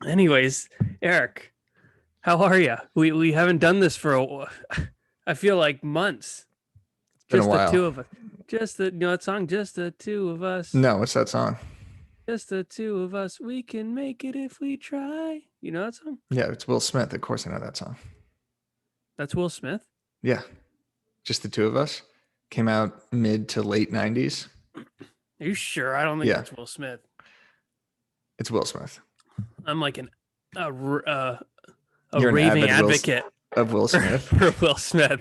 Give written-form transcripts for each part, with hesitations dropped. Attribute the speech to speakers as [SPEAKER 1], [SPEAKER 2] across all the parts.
[SPEAKER 1] Anyways, Eric, how are you? We haven't done this for I feel like months.
[SPEAKER 2] Been a
[SPEAKER 1] Just the
[SPEAKER 2] while.
[SPEAKER 1] two of us. Just the that song. Just the two of us.
[SPEAKER 2] No, what's that song?
[SPEAKER 1] Just the two of us. We can make it if we try. You know that song?
[SPEAKER 2] Yeah, it's Will Smith. Of course I know that song.
[SPEAKER 1] That's Will Smith.
[SPEAKER 2] Yeah, just the two of us. Came out mid to late 90s.
[SPEAKER 1] Are you sure? I don't think
[SPEAKER 2] Yeah,
[SPEAKER 1] that's Will Smith.
[SPEAKER 2] it's Will Smith.
[SPEAKER 1] I'm like a
[SPEAKER 2] You're an
[SPEAKER 1] raving
[SPEAKER 2] avid
[SPEAKER 1] advocate
[SPEAKER 2] of Will Smith.
[SPEAKER 1] for Will Smith.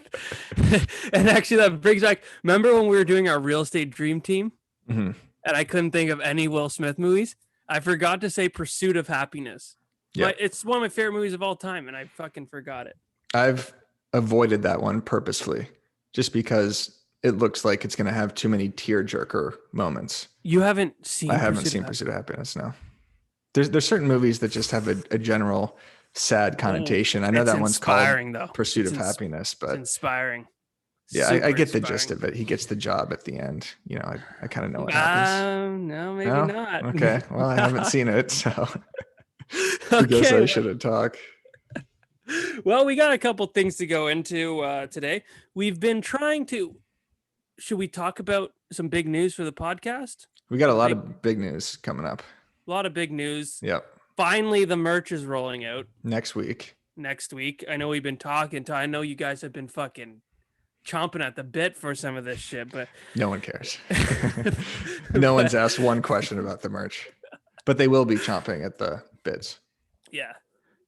[SPEAKER 1] And actually, that brings back. Remember when we were doing our real estate dream team,
[SPEAKER 2] Hmm.
[SPEAKER 1] and I couldn't think of any Will Smith movies? I forgot to say Pursuit of Happiness.
[SPEAKER 2] Yeah,
[SPEAKER 1] It's one of my favorite movies of all time, and I fucking forgot it.
[SPEAKER 2] I've avoided that one purposefully just because it looks like it's going to have too many tearjerker moments.
[SPEAKER 1] You haven't
[SPEAKER 2] I
[SPEAKER 1] seen
[SPEAKER 2] haven't
[SPEAKER 1] Pursuit of
[SPEAKER 2] seen
[SPEAKER 1] Happiness?
[SPEAKER 2] Pursuit of Happiness, no. There's certain movies that just have a general sad
[SPEAKER 1] Oh,
[SPEAKER 2] connotation. I know
[SPEAKER 1] it's
[SPEAKER 2] that one's called
[SPEAKER 1] inspiring though.
[SPEAKER 2] Pursuit of Happiness,
[SPEAKER 1] It's
[SPEAKER 2] but
[SPEAKER 1] inspiring.
[SPEAKER 2] yeah, I
[SPEAKER 1] Super
[SPEAKER 2] get the gist
[SPEAKER 1] inspiring.
[SPEAKER 2] of it. He gets the job at the end. I kind of know what happens.
[SPEAKER 1] No, maybe
[SPEAKER 2] No?
[SPEAKER 1] not.
[SPEAKER 2] Okay. Well, I haven't seen it, so I guess
[SPEAKER 1] Okay.
[SPEAKER 2] I shouldn't talk.
[SPEAKER 1] Well, we got a couple things to go into today. We've been trying to. Should we talk about some big news for the podcast?
[SPEAKER 2] We got a
[SPEAKER 1] Some
[SPEAKER 2] lot
[SPEAKER 1] big,
[SPEAKER 2] of big news coming up.
[SPEAKER 1] a lot of big news.
[SPEAKER 2] Yep.
[SPEAKER 1] Finally, the merch is rolling out
[SPEAKER 2] Next week.
[SPEAKER 1] next week. I know we've been talking to. I know you guys have been fucking chomping at the bit for some of this shit, but
[SPEAKER 2] No one cares. No one's asked one question about the merch, but they will be chomping at the bits.
[SPEAKER 1] yeah,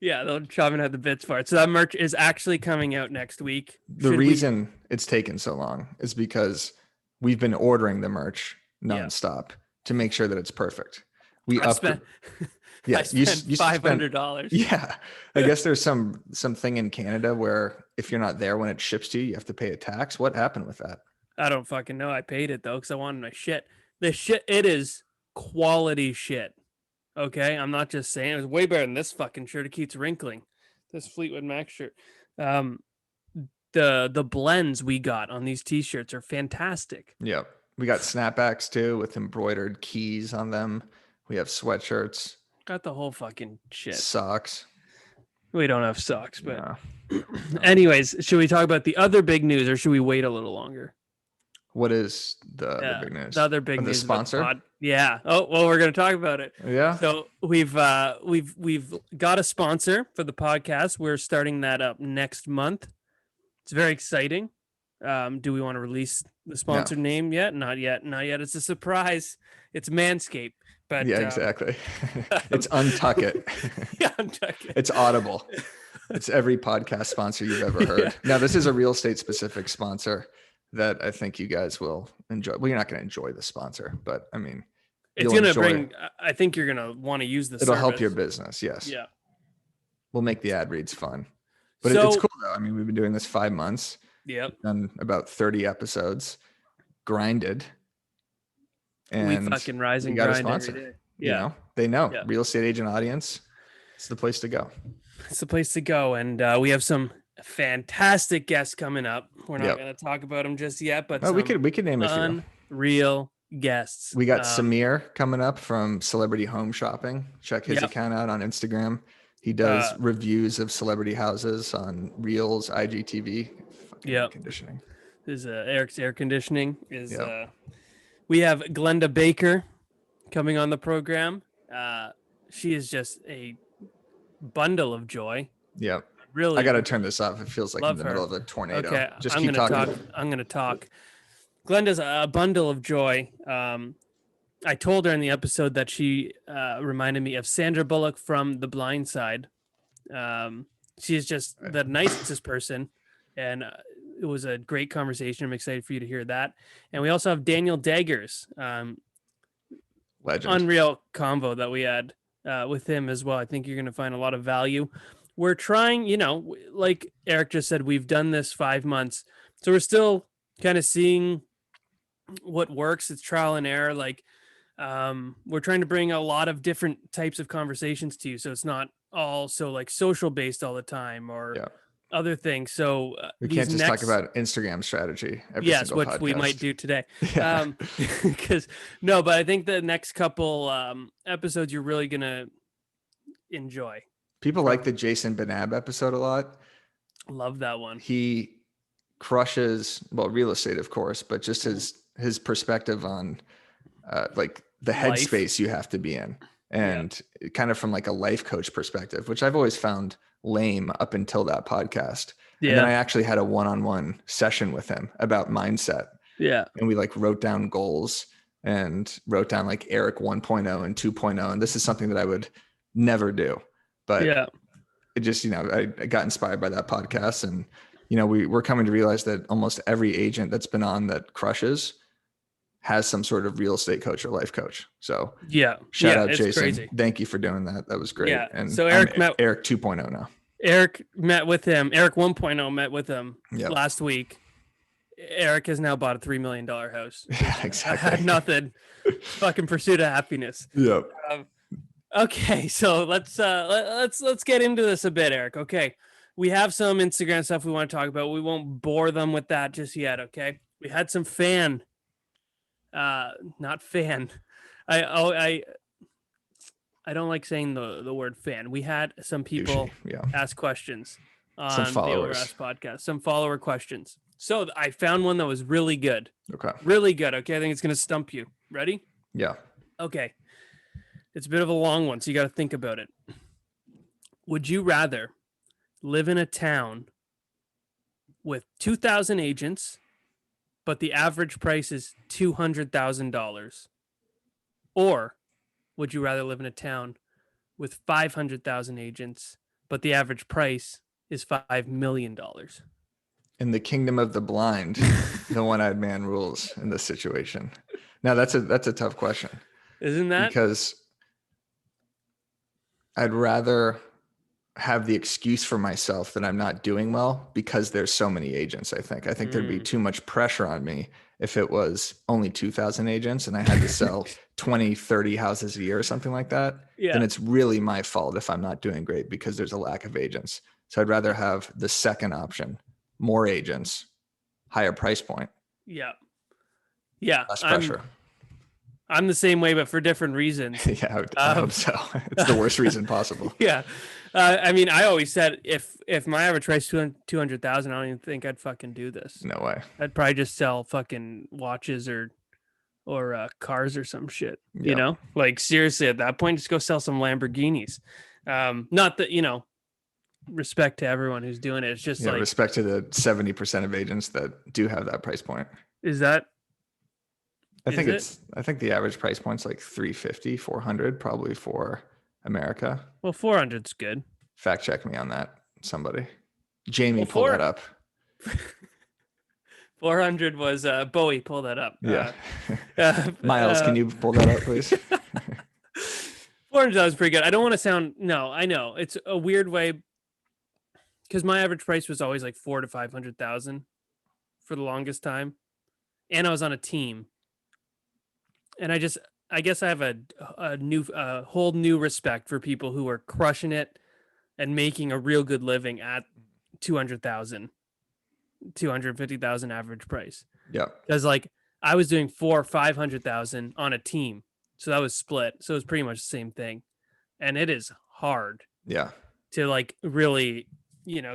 [SPEAKER 1] yeah, they'll chomping at the bits for it. So that merch is actually coming out next week.
[SPEAKER 2] The reason it's taken so long is because we've been ordering the merch nonstop to make sure that it's perfect. We
[SPEAKER 1] I spent,
[SPEAKER 2] Yeah,
[SPEAKER 1] I spent $500.
[SPEAKER 2] Yeah, I guess there's something in Canada where if you're not there when it ships to you, you have to pay a tax. What happened with that?
[SPEAKER 1] I don't fucking know. I paid it though because I wanted my shit. The shit, it is quality shit. Okay, I'm not just saying it was way better than this fucking shirt. It keeps wrinkling. This Fleetwood Mac shirt. Um, the blends we got on these t-shirts are fantastic.
[SPEAKER 2] Yep. We got snapbacks too with embroidered keys on them. We have sweatshirts,
[SPEAKER 1] Got the whole fucking shit.
[SPEAKER 2] socks.
[SPEAKER 1] We don't have socks, but
[SPEAKER 2] No.
[SPEAKER 1] anyways, should we talk about the other big news or should we wait a little longer?
[SPEAKER 2] What is the big news?
[SPEAKER 1] The other big
[SPEAKER 2] The
[SPEAKER 1] news about the
[SPEAKER 2] sponsor?
[SPEAKER 1] pod. Yeah. Oh, well, we're going to talk about it.
[SPEAKER 2] Yeah.
[SPEAKER 1] So we've got a sponsor for the podcast. We're starting that up next month. It's very exciting. Do we want to release the sponsor name yet? Not yet. Not yet. It's a surprise. It's Manscaped. But
[SPEAKER 2] Yeah, exactly. It's Untuck It.
[SPEAKER 1] yeah, Untuck It.
[SPEAKER 2] It's Audible. It's every podcast sponsor you've ever heard. Yeah. Now, this is a real estate specific sponsor that I think you guys will enjoy. Well, you're not going to enjoy the sponsor, but I mean,
[SPEAKER 1] it's going to bring, I think you're going to want to use this.
[SPEAKER 2] It'll help your business. Yes.
[SPEAKER 1] Yeah.
[SPEAKER 2] We'll make the ad reads fun. But it's cool though. I mean, we've been doing this 5 months.
[SPEAKER 1] Yep.
[SPEAKER 2] Done about 30 episodes, grinded. And
[SPEAKER 1] we fucking rise and grind every day. Yeah.
[SPEAKER 2] They know. Real estate agent audience. It's the place to go.
[SPEAKER 1] It's the place to go. And we have some fantastic guests coming up. We're not going to talk about them just yet, but
[SPEAKER 2] we could name a few.
[SPEAKER 1] Unreal guests.
[SPEAKER 2] We got Samir coming up from Celebrity Home Shopping. Check his account out on Instagram. He does reviews of celebrity houses on Reels, IGTV.
[SPEAKER 1] Yeah.
[SPEAKER 2] Conditioning.
[SPEAKER 1] This is Eric's air conditioning. We have Glenda Baker coming on the program. She is just a bundle of joy.
[SPEAKER 2] Yeah.
[SPEAKER 1] Really.
[SPEAKER 2] I got to turn this off. It feels like in the middle of a tornado.
[SPEAKER 1] Okay.
[SPEAKER 2] Just keep talking.
[SPEAKER 1] I'm going to talk. Glenda's a bundle of joy. I told her in the episode that she reminded me of Sandra Bullock from The Blind Side. She is just the nicest person. And it was a great conversation. I'm excited for you to hear that. And we also have Daniel Daggers.
[SPEAKER 2] Legend.
[SPEAKER 1] Unreal convo that we had with him as well. I think you're going to find a lot of value. We're trying, like Eric just said, we've done this 5 months. So we're still kind of seeing what works. It's trial and error. Like we're trying to bring a lot of different types of conversations to you. So it's not all so like social based all the time or other things. So
[SPEAKER 2] we can't just talk about Instagram strategy.
[SPEAKER 1] Yes, which podcast. We might do today. But I think the next couple episodes, you're really going to enjoy.
[SPEAKER 2] People like the Jason Benab episode a lot.
[SPEAKER 1] Love that one.
[SPEAKER 2] He crushes, well, real estate, of course, but just his perspective on like the
[SPEAKER 1] Life.
[SPEAKER 2] headspace you have to be in, and kind of from like a life coach perspective, which I've always found lame up until that podcast. And then I actually had a one-on-one session with him about mindset.
[SPEAKER 1] Yeah.
[SPEAKER 2] And we like wrote down goals and wrote down like Eric 1.0 and 2.0. And this is something that I would never do, but it just, I got inspired by that podcast. And, we're coming to realize that almost every agent that's been on that crushes has some sort of real estate coach or life coach. So shout out Jason. Crazy. Thank you for doing that. That was great.
[SPEAKER 1] Yeah.
[SPEAKER 2] And
[SPEAKER 1] so Eric
[SPEAKER 2] 2.0 now.
[SPEAKER 1] Eric met with him. Eric 1.0 met with him last week. Eric has now bought a $3 million house.
[SPEAKER 2] Yeah, exactly.
[SPEAKER 1] I had nothing. Fucking pursuit of happiness.
[SPEAKER 2] Yep.
[SPEAKER 1] Okay, so let's get into this a bit, Eric. Okay, we have some Instagram stuff we want to talk about. We won't bore them with that just yet. Okay, we had some not fan. I don't like saying the word fan. We had some people ask questions on the Overask podcast. Some follower questions. So I found one that was really good.
[SPEAKER 2] Okay.
[SPEAKER 1] Really good. Okay, I think it's gonna stump you. Ready?
[SPEAKER 2] Yeah.
[SPEAKER 1] Okay. It's a bit of a long one, so you got to think about it. Would you rather live in a town with 2,000 agents, but the average price is $200,000? Or would you rather live in a town with 500,000 agents, but the average price is $5 million?
[SPEAKER 2] In the kingdom of the blind, the one-eyed man rules in this situation. Now that's a tough question.
[SPEAKER 1] Isn't that?
[SPEAKER 2] Because I'd rather have the excuse for myself that I'm not doing well because there's so many agents. I think there'd be too much pressure on me if it was only 2,000 agents and I had to sell 20, 30 houses a year or something like that. Then it's really my fault if I'm not doing great because there's a lack of agents. So I'd rather have the second option, more agents, higher price point.
[SPEAKER 1] Yeah.
[SPEAKER 2] Less pressure.
[SPEAKER 1] I'm the same way, but for different reasons.
[SPEAKER 2] Yeah, I hope so. It's the worst reason possible.
[SPEAKER 1] Yeah. I mean, I always said if my average price is 200,000, I don't even think I'd fucking do this.
[SPEAKER 2] No way.
[SPEAKER 1] I'd probably just sell fucking watches or cars or some shit. Like seriously, at that point, just go sell some Lamborghinis. Not that, respect to everyone who's doing it. It's just like
[SPEAKER 2] respect to the 70% of agents that do have that price point.
[SPEAKER 1] Is that?
[SPEAKER 2] I think the average price point's like 350, 400 probably for America.
[SPEAKER 1] Well, 400's good.
[SPEAKER 2] Fact check me on that, somebody. Jamie, pull that up.
[SPEAKER 1] 400 was Bowie. Pull that up.
[SPEAKER 2] Yeah. Miles, can you pull that up, please?
[SPEAKER 1] 400 was pretty good. I don't want to sound. No, I know it's a weird way because my average price was always like 400,000 to 500,000 for the longest time, and I was on a team. And I guess I have a whole new respect for people who are crushing it and making a real good living at 200,000, 250,000 average price.
[SPEAKER 2] Yeah.
[SPEAKER 1] Because like I was doing 400,000 or 500,000 on a team. So that was split. So it was pretty much the same thing. And it is hard.
[SPEAKER 2] Yeah.
[SPEAKER 1] To like really,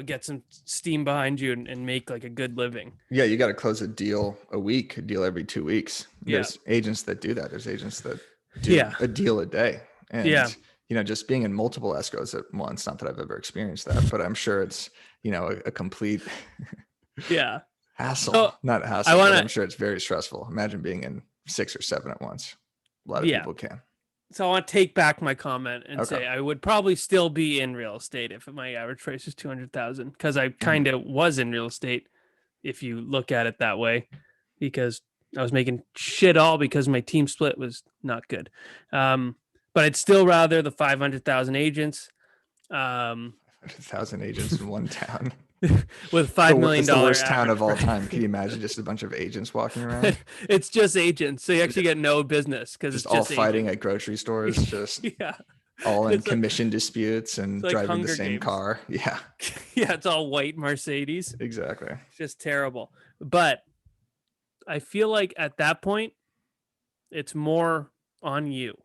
[SPEAKER 1] get some steam behind you and make like a good living.
[SPEAKER 2] Yeah. You got to close a deal a week, a deal every 2 weeks. There's agents that do that. There's agents that do a deal a day. And, just being in multiple escrows at once, not that I've ever experienced that, but I'm sure it's, a complete hassle, not hassle, but I'm sure it's very stressful. Imagine being in 6 or 7 at once. A lot of people can.
[SPEAKER 1] So I want to take back my comment and say I would probably still be in real estate if my average price is 200,000 because I kind of was in real estate if you look at it that way, because I was making shit all because my team split was not good. But I'd still rather the 500,000 agents.
[SPEAKER 2] 500,000 agents in one town.
[SPEAKER 1] With $5 million.
[SPEAKER 2] It's the worst town of all time. Can you imagine just a bunch of agents walking around?
[SPEAKER 1] It's just agents. So you actually get no business because it's just
[SPEAKER 2] all fighting at grocery stores. Just all in commission disputes and like driving the same car. Yeah.
[SPEAKER 1] Yeah. It's all white Mercedes.
[SPEAKER 2] Exactly.
[SPEAKER 1] It's just terrible. But I feel like at that point, it's more on you.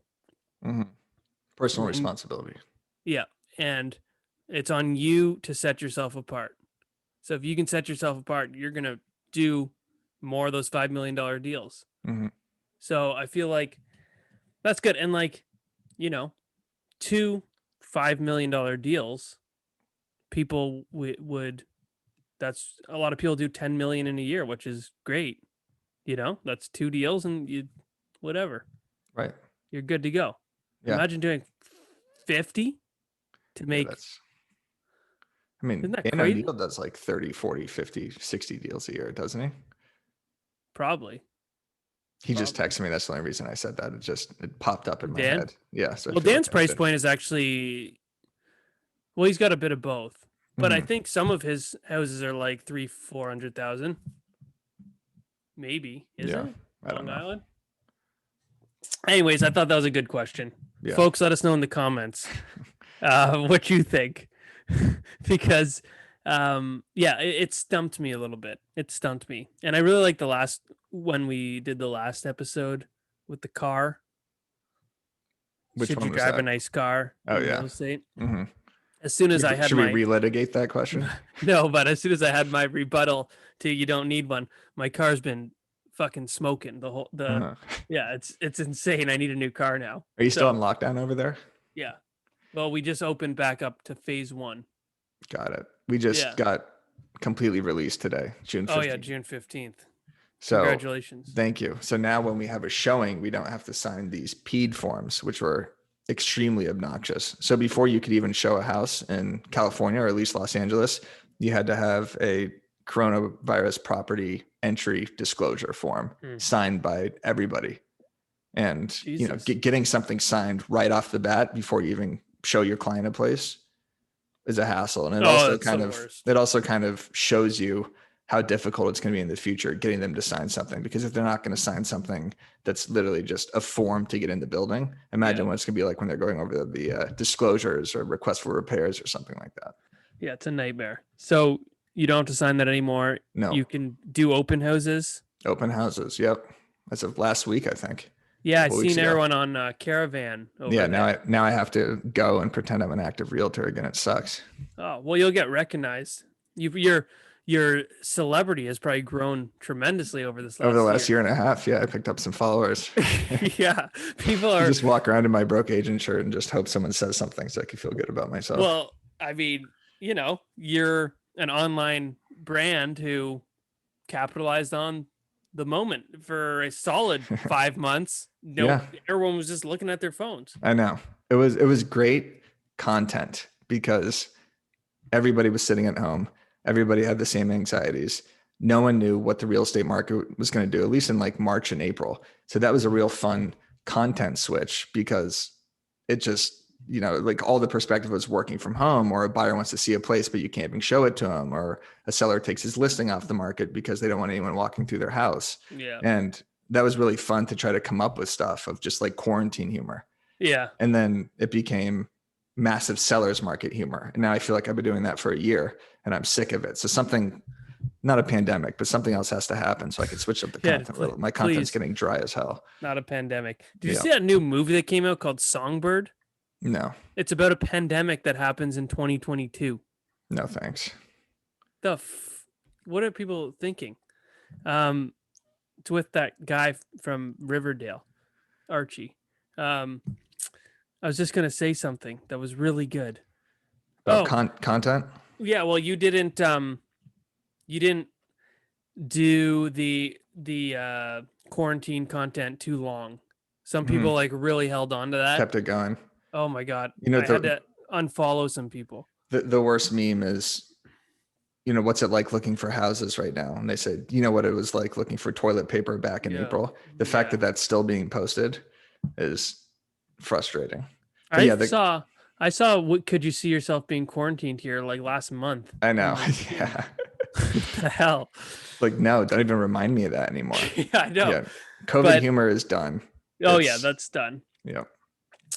[SPEAKER 2] Mm-hmm. Personal responsibility.
[SPEAKER 1] Yeah. And it's on you to set yourself apart. So if you can set yourself apart, you're going to do more of those $5 million deals.
[SPEAKER 2] Mm-hmm.
[SPEAKER 1] So I feel like that's good. And like, you know, 2 $5 million deals, people would, that's a lot of people do 10 million in a year, which is great. You know, that's 2 deals and you, whatever,
[SPEAKER 2] Right.
[SPEAKER 1] you're good to go.
[SPEAKER 2] Yeah.
[SPEAKER 1] Imagine doing 50 to
[SPEAKER 2] Yeah,
[SPEAKER 1] make,
[SPEAKER 2] that's, I mean,
[SPEAKER 1] isn't that
[SPEAKER 2] Dan
[SPEAKER 1] crazy?
[SPEAKER 2] O'Neill does like 30, 40, 50, 60 deals a year, doesn't he?
[SPEAKER 1] Probably.
[SPEAKER 2] He just
[SPEAKER 1] Probably.
[SPEAKER 2] texted me. That's the only reason I said that. It popped up in my
[SPEAKER 1] Dan?
[SPEAKER 2] head. Yeah. So I
[SPEAKER 1] Well,
[SPEAKER 2] feel like
[SPEAKER 1] Dan's
[SPEAKER 2] I
[SPEAKER 1] price
[SPEAKER 2] should.
[SPEAKER 1] point is actually, well, he's got a bit of both, but I
[SPEAKER 2] Mhm.
[SPEAKER 1] think some of his houses are like 300,000-400,000. Maybe, is
[SPEAKER 2] Yeah.
[SPEAKER 1] it
[SPEAKER 2] I don't
[SPEAKER 1] Long
[SPEAKER 2] know.
[SPEAKER 1] Island? Anyways, I thought that was a good question.
[SPEAKER 2] Yeah.
[SPEAKER 1] Folks, let us know in the comments what you think, because yeah, it stumped me a little bit. It stumped me, and I really like the last when we did the last episode with the car.
[SPEAKER 2] Which
[SPEAKER 1] Should you
[SPEAKER 2] one was
[SPEAKER 1] drive a
[SPEAKER 2] that?
[SPEAKER 1] nice car
[SPEAKER 2] Oh
[SPEAKER 1] in
[SPEAKER 2] yeah.
[SPEAKER 1] real estate?
[SPEAKER 2] Hmm.
[SPEAKER 1] As soon as I had
[SPEAKER 2] Should we
[SPEAKER 1] my
[SPEAKER 2] relitigate that question?
[SPEAKER 1] no, but as soon as I had my rebuttal to you don't need one, my car's been fucking smoking the
[SPEAKER 2] Uh-huh.
[SPEAKER 1] yeah, it's insane. I need a new car now.
[SPEAKER 2] Are you still
[SPEAKER 1] So
[SPEAKER 2] on lockdown over there?
[SPEAKER 1] yeah. Well, we just opened back up to phase 1.
[SPEAKER 2] Got it. We just
[SPEAKER 1] Yeah.
[SPEAKER 2] got completely released today, June
[SPEAKER 1] Oh yeah,
[SPEAKER 2] 15th.
[SPEAKER 1] June 15th.
[SPEAKER 2] So
[SPEAKER 1] Congratulations.
[SPEAKER 2] thank you. So now when we have a showing, we don't have to sign these PED forms, which were extremely obnoxious. So before you could even show a house in California or at least Los Angeles, you had to have a coronavirus property entry disclosure form signed by everybody. And
[SPEAKER 1] Jesus.
[SPEAKER 2] getting something signed right off the bat before you even show your client a place is a hassle. And it also kind of shows you how difficult it's going to be in the future getting them to sign something, because if they're not going to sign something that's literally just a form to get in the building, imagine what it's going to be like when they're going over the disclosures or request for repairs or something like that.
[SPEAKER 1] Yeah, it's a nightmare. So you don't have to sign that anymore.
[SPEAKER 2] No.
[SPEAKER 1] You can do open houses.
[SPEAKER 2] Open houses. Yep. As of last week, I think.
[SPEAKER 1] Yeah, I've seen everyone on Caravan over
[SPEAKER 2] yeah,
[SPEAKER 1] there.
[SPEAKER 2] now I have to go and pretend I'm an active realtor again. It sucks.
[SPEAKER 1] Oh, well, you'll get recognized. Your celebrity has probably grown tremendously over this
[SPEAKER 2] over the last year and a half. Yeah, I picked up some followers.
[SPEAKER 1] Yeah, people are
[SPEAKER 2] just walk around in my broke agent shirt and just hope someone says something so I can feel good about myself.
[SPEAKER 1] Well, I mean, you're an online brand who capitalized on the moment for a solid 5 months. Everyone was just looking at their phones.
[SPEAKER 2] I know. It was great content because everybody was sitting at home. Everybody had the same anxieties. No one knew what the real estate market was going to do, at least in like March and April. So that was a real fun content switch, because it just, like all the perspective was working from home, or a buyer wants to see a place, but you can't even show it to him, or a seller takes his listing off the market because they don't want anyone walking through their house.
[SPEAKER 1] Yeah.
[SPEAKER 2] And that was really fun to try to come up with stuff of just like quarantine humor.
[SPEAKER 1] Yeah.
[SPEAKER 2] And then it became massive sellers market humor. And now I feel like I've been doing that for a year and I'm sick of it. So something, not a pandemic, but something else has to happen so I can switch up the content a little. My content's getting dry as hell.
[SPEAKER 1] Not a pandemic. Did you see that new movie that came out called Songbird?
[SPEAKER 2] No.
[SPEAKER 1] It's about a pandemic that happens in 2022.
[SPEAKER 2] No, thanks.
[SPEAKER 1] What are people thinking? It's with that guy from Riverdale, Archie. I was just gonna say something that was really good.
[SPEAKER 2] Content?
[SPEAKER 1] Yeah, well, you didn't do the quarantine content too long. Some people like really held on to that.
[SPEAKER 2] Kept it going.
[SPEAKER 1] Oh my god. I had to unfollow some people.
[SPEAKER 2] The worst meme is, what's it like looking for houses right now? And they said, what it was like looking for toilet paper back in April. The fact that that's still being posted is frustrating.
[SPEAKER 1] I saw what could you see yourself being quarantined here like last month?
[SPEAKER 2] I know. Yeah.
[SPEAKER 1] What the hell?
[SPEAKER 2] Like, no, don't even remind me of that anymore.
[SPEAKER 1] Yeah, I know. Yeah.
[SPEAKER 2] COVID humor is done.
[SPEAKER 1] Yeah, that's done.
[SPEAKER 2] Yeah.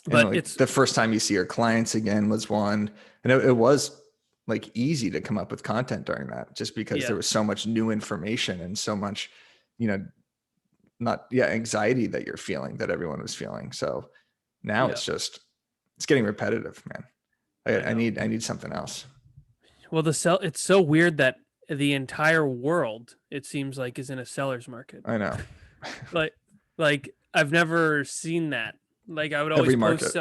[SPEAKER 1] But
[SPEAKER 2] like, it's the first time you see your clients again was one. And it was like easy to come up with content during that, just because there was so much new information and so much, anxiety that you're feeling, that everyone was feeling. So now it's getting repetitive, man.
[SPEAKER 1] I
[SPEAKER 2] I
[SPEAKER 1] know.
[SPEAKER 2] need something else.
[SPEAKER 1] Well, it's so weird that the entire world, it seems like, is in a seller's market.
[SPEAKER 2] I know.
[SPEAKER 1] Like like I've never seen that. Like I would always
[SPEAKER 2] Every market.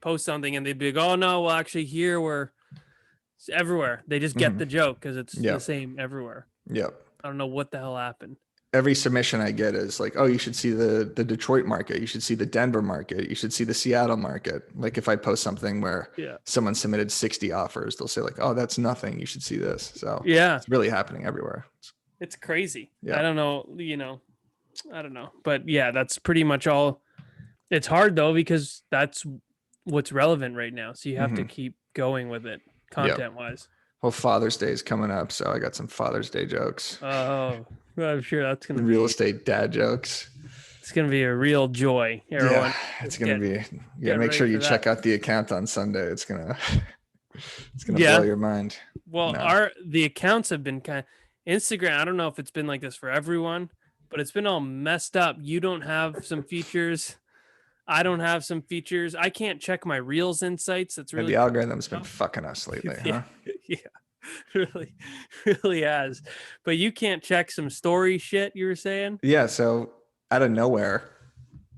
[SPEAKER 1] post something and they'd be like, "Oh no, well actually here we're it's everywhere." They just get
[SPEAKER 2] Hmm.
[SPEAKER 1] the joke because it's the
[SPEAKER 2] Yep.
[SPEAKER 1] same everywhere.
[SPEAKER 2] Yep.
[SPEAKER 1] I don't know what the hell happened.
[SPEAKER 2] Every submission I get is like, oh, you should see the Detroit market, you should see the Denver market, you should see the Seattle market. Like if I post something where
[SPEAKER 1] Yeah.
[SPEAKER 2] someone submitted 60 offers, they'll say like, oh, that's nothing. You should see this. So
[SPEAKER 1] Yeah.
[SPEAKER 2] it's really happening everywhere.
[SPEAKER 1] It's crazy.
[SPEAKER 2] Yeah.
[SPEAKER 1] I don't know, I don't know. But yeah, that's pretty much all. It's hard though because that's what's relevant right now. So you have to
[SPEAKER 2] Hmm.
[SPEAKER 1] keep going with it
[SPEAKER 2] Yep.
[SPEAKER 1] content wise.
[SPEAKER 2] Well, Father's Day is coming up, so I got some Father's Day jokes.
[SPEAKER 1] Oh, I'm sure that's gonna
[SPEAKER 2] Real
[SPEAKER 1] be
[SPEAKER 2] estate dad jokes.
[SPEAKER 1] it's gonna be a real joy. Everyone,
[SPEAKER 2] Yeah, it's gonna be. Yeah,
[SPEAKER 1] get
[SPEAKER 2] make sure
[SPEAKER 1] ready
[SPEAKER 2] you
[SPEAKER 1] for
[SPEAKER 2] check
[SPEAKER 1] that.
[SPEAKER 2] out the account on Sunday. It's gonna blow
[SPEAKER 1] Yeah.
[SPEAKER 2] your mind.
[SPEAKER 1] Well,
[SPEAKER 2] No.
[SPEAKER 1] the accounts have been kind of Instagram. I don't know if it's been like this for everyone, but it's been all messed up. You don't have some features. I don't have some features. I can't check my Reels insights. That's
[SPEAKER 2] Yeah,
[SPEAKER 1] really
[SPEAKER 2] the algorithm's been
[SPEAKER 1] tough.
[SPEAKER 2] fucking us lately, huh?
[SPEAKER 1] Yeah, yeah, really, really has. But you can't check some story shit. You were saying?
[SPEAKER 2] Yeah. So out of nowhere,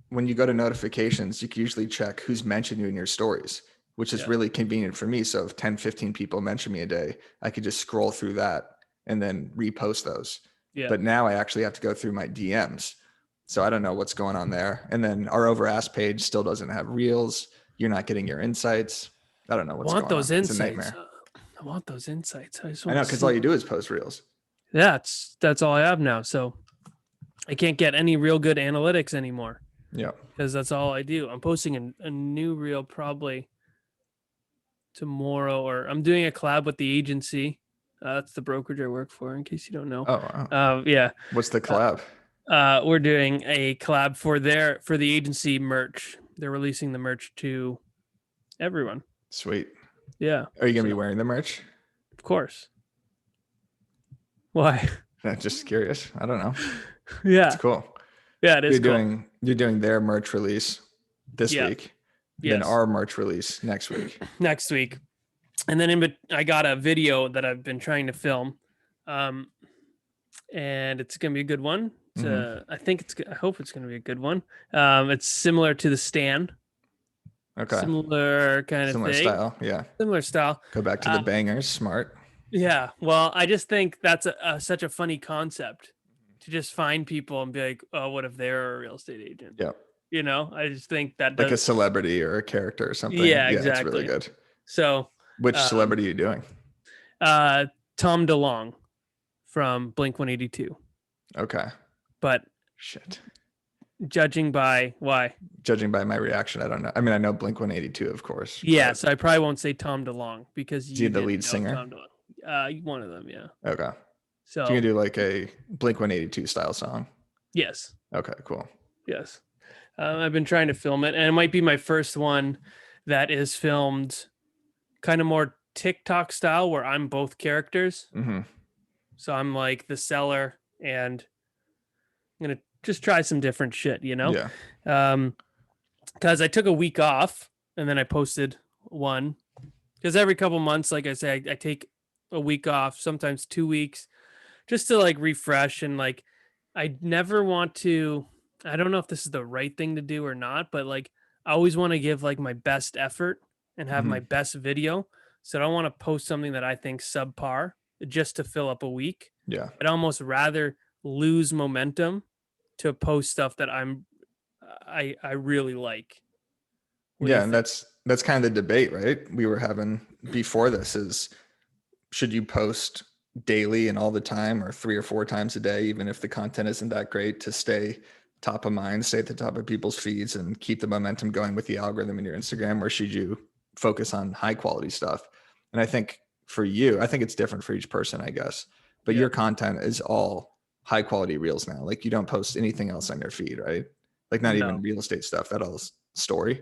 [SPEAKER 2] when you go to notifications, you can usually check who's mentioned you in your stories, which is
[SPEAKER 1] Yeah,
[SPEAKER 2] really convenient for me. So if 10, 15 people mention me a day, I could just scroll through that and then repost those.
[SPEAKER 1] yeah.
[SPEAKER 2] But now I actually have to go through my DMs. So I don't know what's going on there. And then our over ask page still doesn't have reels. You're not getting your insights. I don't know
[SPEAKER 1] I
[SPEAKER 2] what's
[SPEAKER 1] want
[SPEAKER 2] going
[SPEAKER 1] those
[SPEAKER 2] on. It's a
[SPEAKER 1] insights.
[SPEAKER 2] nightmare.
[SPEAKER 1] I want those insights. I just
[SPEAKER 2] I
[SPEAKER 1] want
[SPEAKER 2] know,
[SPEAKER 1] to
[SPEAKER 2] because all
[SPEAKER 1] see.
[SPEAKER 2] you do is post reels.
[SPEAKER 1] That's all I have now. So I can't get any real good analytics anymore
[SPEAKER 2] Yeah.
[SPEAKER 1] because that's all I do. I'm posting a new reel probably tomorrow, or I'm doing a collab with the agency. That's the brokerage I work for, in case you don't know.
[SPEAKER 2] Oh, wow.
[SPEAKER 1] Yeah.
[SPEAKER 2] What's the collab?
[SPEAKER 1] We're doing a collab for the agency merch. They're releasing the merch to everyone.
[SPEAKER 2] Sweet.
[SPEAKER 1] Yeah.
[SPEAKER 2] Are you going to be
[SPEAKER 1] So,
[SPEAKER 2] wearing the merch?
[SPEAKER 1] of course. Why?
[SPEAKER 2] Just curious. I don't know.
[SPEAKER 1] Yeah.
[SPEAKER 2] It's cool.
[SPEAKER 1] Yeah, it is
[SPEAKER 2] You're doing their merch release this
[SPEAKER 1] Yeah.
[SPEAKER 2] week.
[SPEAKER 1] Yes.
[SPEAKER 2] Then our merch release next week.
[SPEAKER 1] Next week. And then I got a video that I've been trying to film. And it's going to be a good one. I hope it's going to be a good one. It's similar to the Stand.
[SPEAKER 2] Okay.
[SPEAKER 1] Similar kind of
[SPEAKER 2] Similar
[SPEAKER 1] thing.
[SPEAKER 2] style. Yeah.
[SPEAKER 1] Similar style.
[SPEAKER 2] Go back to the bangers. Smart.
[SPEAKER 1] Yeah. Well, I just think that's such a funny concept to just find people and be like, oh, what if they're a real estate agent?
[SPEAKER 2] Yeah.
[SPEAKER 1] I just think that
[SPEAKER 2] Like a celebrity or a character or something.
[SPEAKER 1] Yeah,
[SPEAKER 2] It's
[SPEAKER 1] exactly.
[SPEAKER 2] really good.
[SPEAKER 1] So
[SPEAKER 2] Which celebrity are you doing?
[SPEAKER 1] Tom DeLonge from Blink 182.
[SPEAKER 2] Okay.
[SPEAKER 1] But
[SPEAKER 2] Shit.
[SPEAKER 1] judging by why?
[SPEAKER 2] Judging by my reaction, I don't know. I mean, I know Blink 182, of course.
[SPEAKER 1] Yeah,
[SPEAKER 2] but-
[SPEAKER 1] so I probably won't say Tom DeLonge because
[SPEAKER 2] Is he the
[SPEAKER 1] didn't
[SPEAKER 2] lead
[SPEAKER 1] know
[SPEAKER 2] singer?
[SPEAKER 1] Tom DeLonge. One of them, yeah.
[SPEAKER 2] Okay.
[SPEAKER 1] So
[SPEAKER 2] So you can do like a Blink 182 style song.
[SPEAKER 1] yes,
[SPEAKER 2] Okay, cool.
[SPEAKER 1] yes. I've been trying to film it, and it might be my first one that is filmed kind of more TikTok style, where I'm both characters.
[SPEAKER 2] Hmm.
[SPEAKER 1] So I'm like the seller, and I'm gonna just try some different shit,
[SPEAKER 2] Yeah.
[SPEAKER 1] Because I took a week off and then I posted one. Because every couple months, like I say, I take a week off, sometimes 2 weeks, just to like refresh. And like, I never want to, I don't know if this is the right thing to do or not, but like, I always want to give like my best effort and have
[SPEAKER 2] Mhm.
[SPEAKER 1] my best video. So I don't want to post something that I think subpar just to fill up a week.
[SPEAKER 2] Yeah.
[SPEAKER 1] I'd almost rather lose momentum to post stuff that I really like. What do you
[SPEAKER 2] Yeah, and
[SPEAKER 1] think?
[SPEAKER 2] that's kind of the debate, right? We were having before this is should you post daily and all the time or 3 or 4 times a day, even if the content isn't that great, to stay top of mind, stay at the top of people's feeds and keep the momentum going with the algorithm in your Instagram, or should you focus on high quality stuff? And I think for you, I think it's different for each person, I guess. But
[SPEAKER 1] Yeah.
[SPEAKER 2] your content is all high quality reels now. Like you don't post anything else on your feed, right? Like not
[SPEAKER 1] No.
[SPEAKER 2] even real estate stuff. That all is story.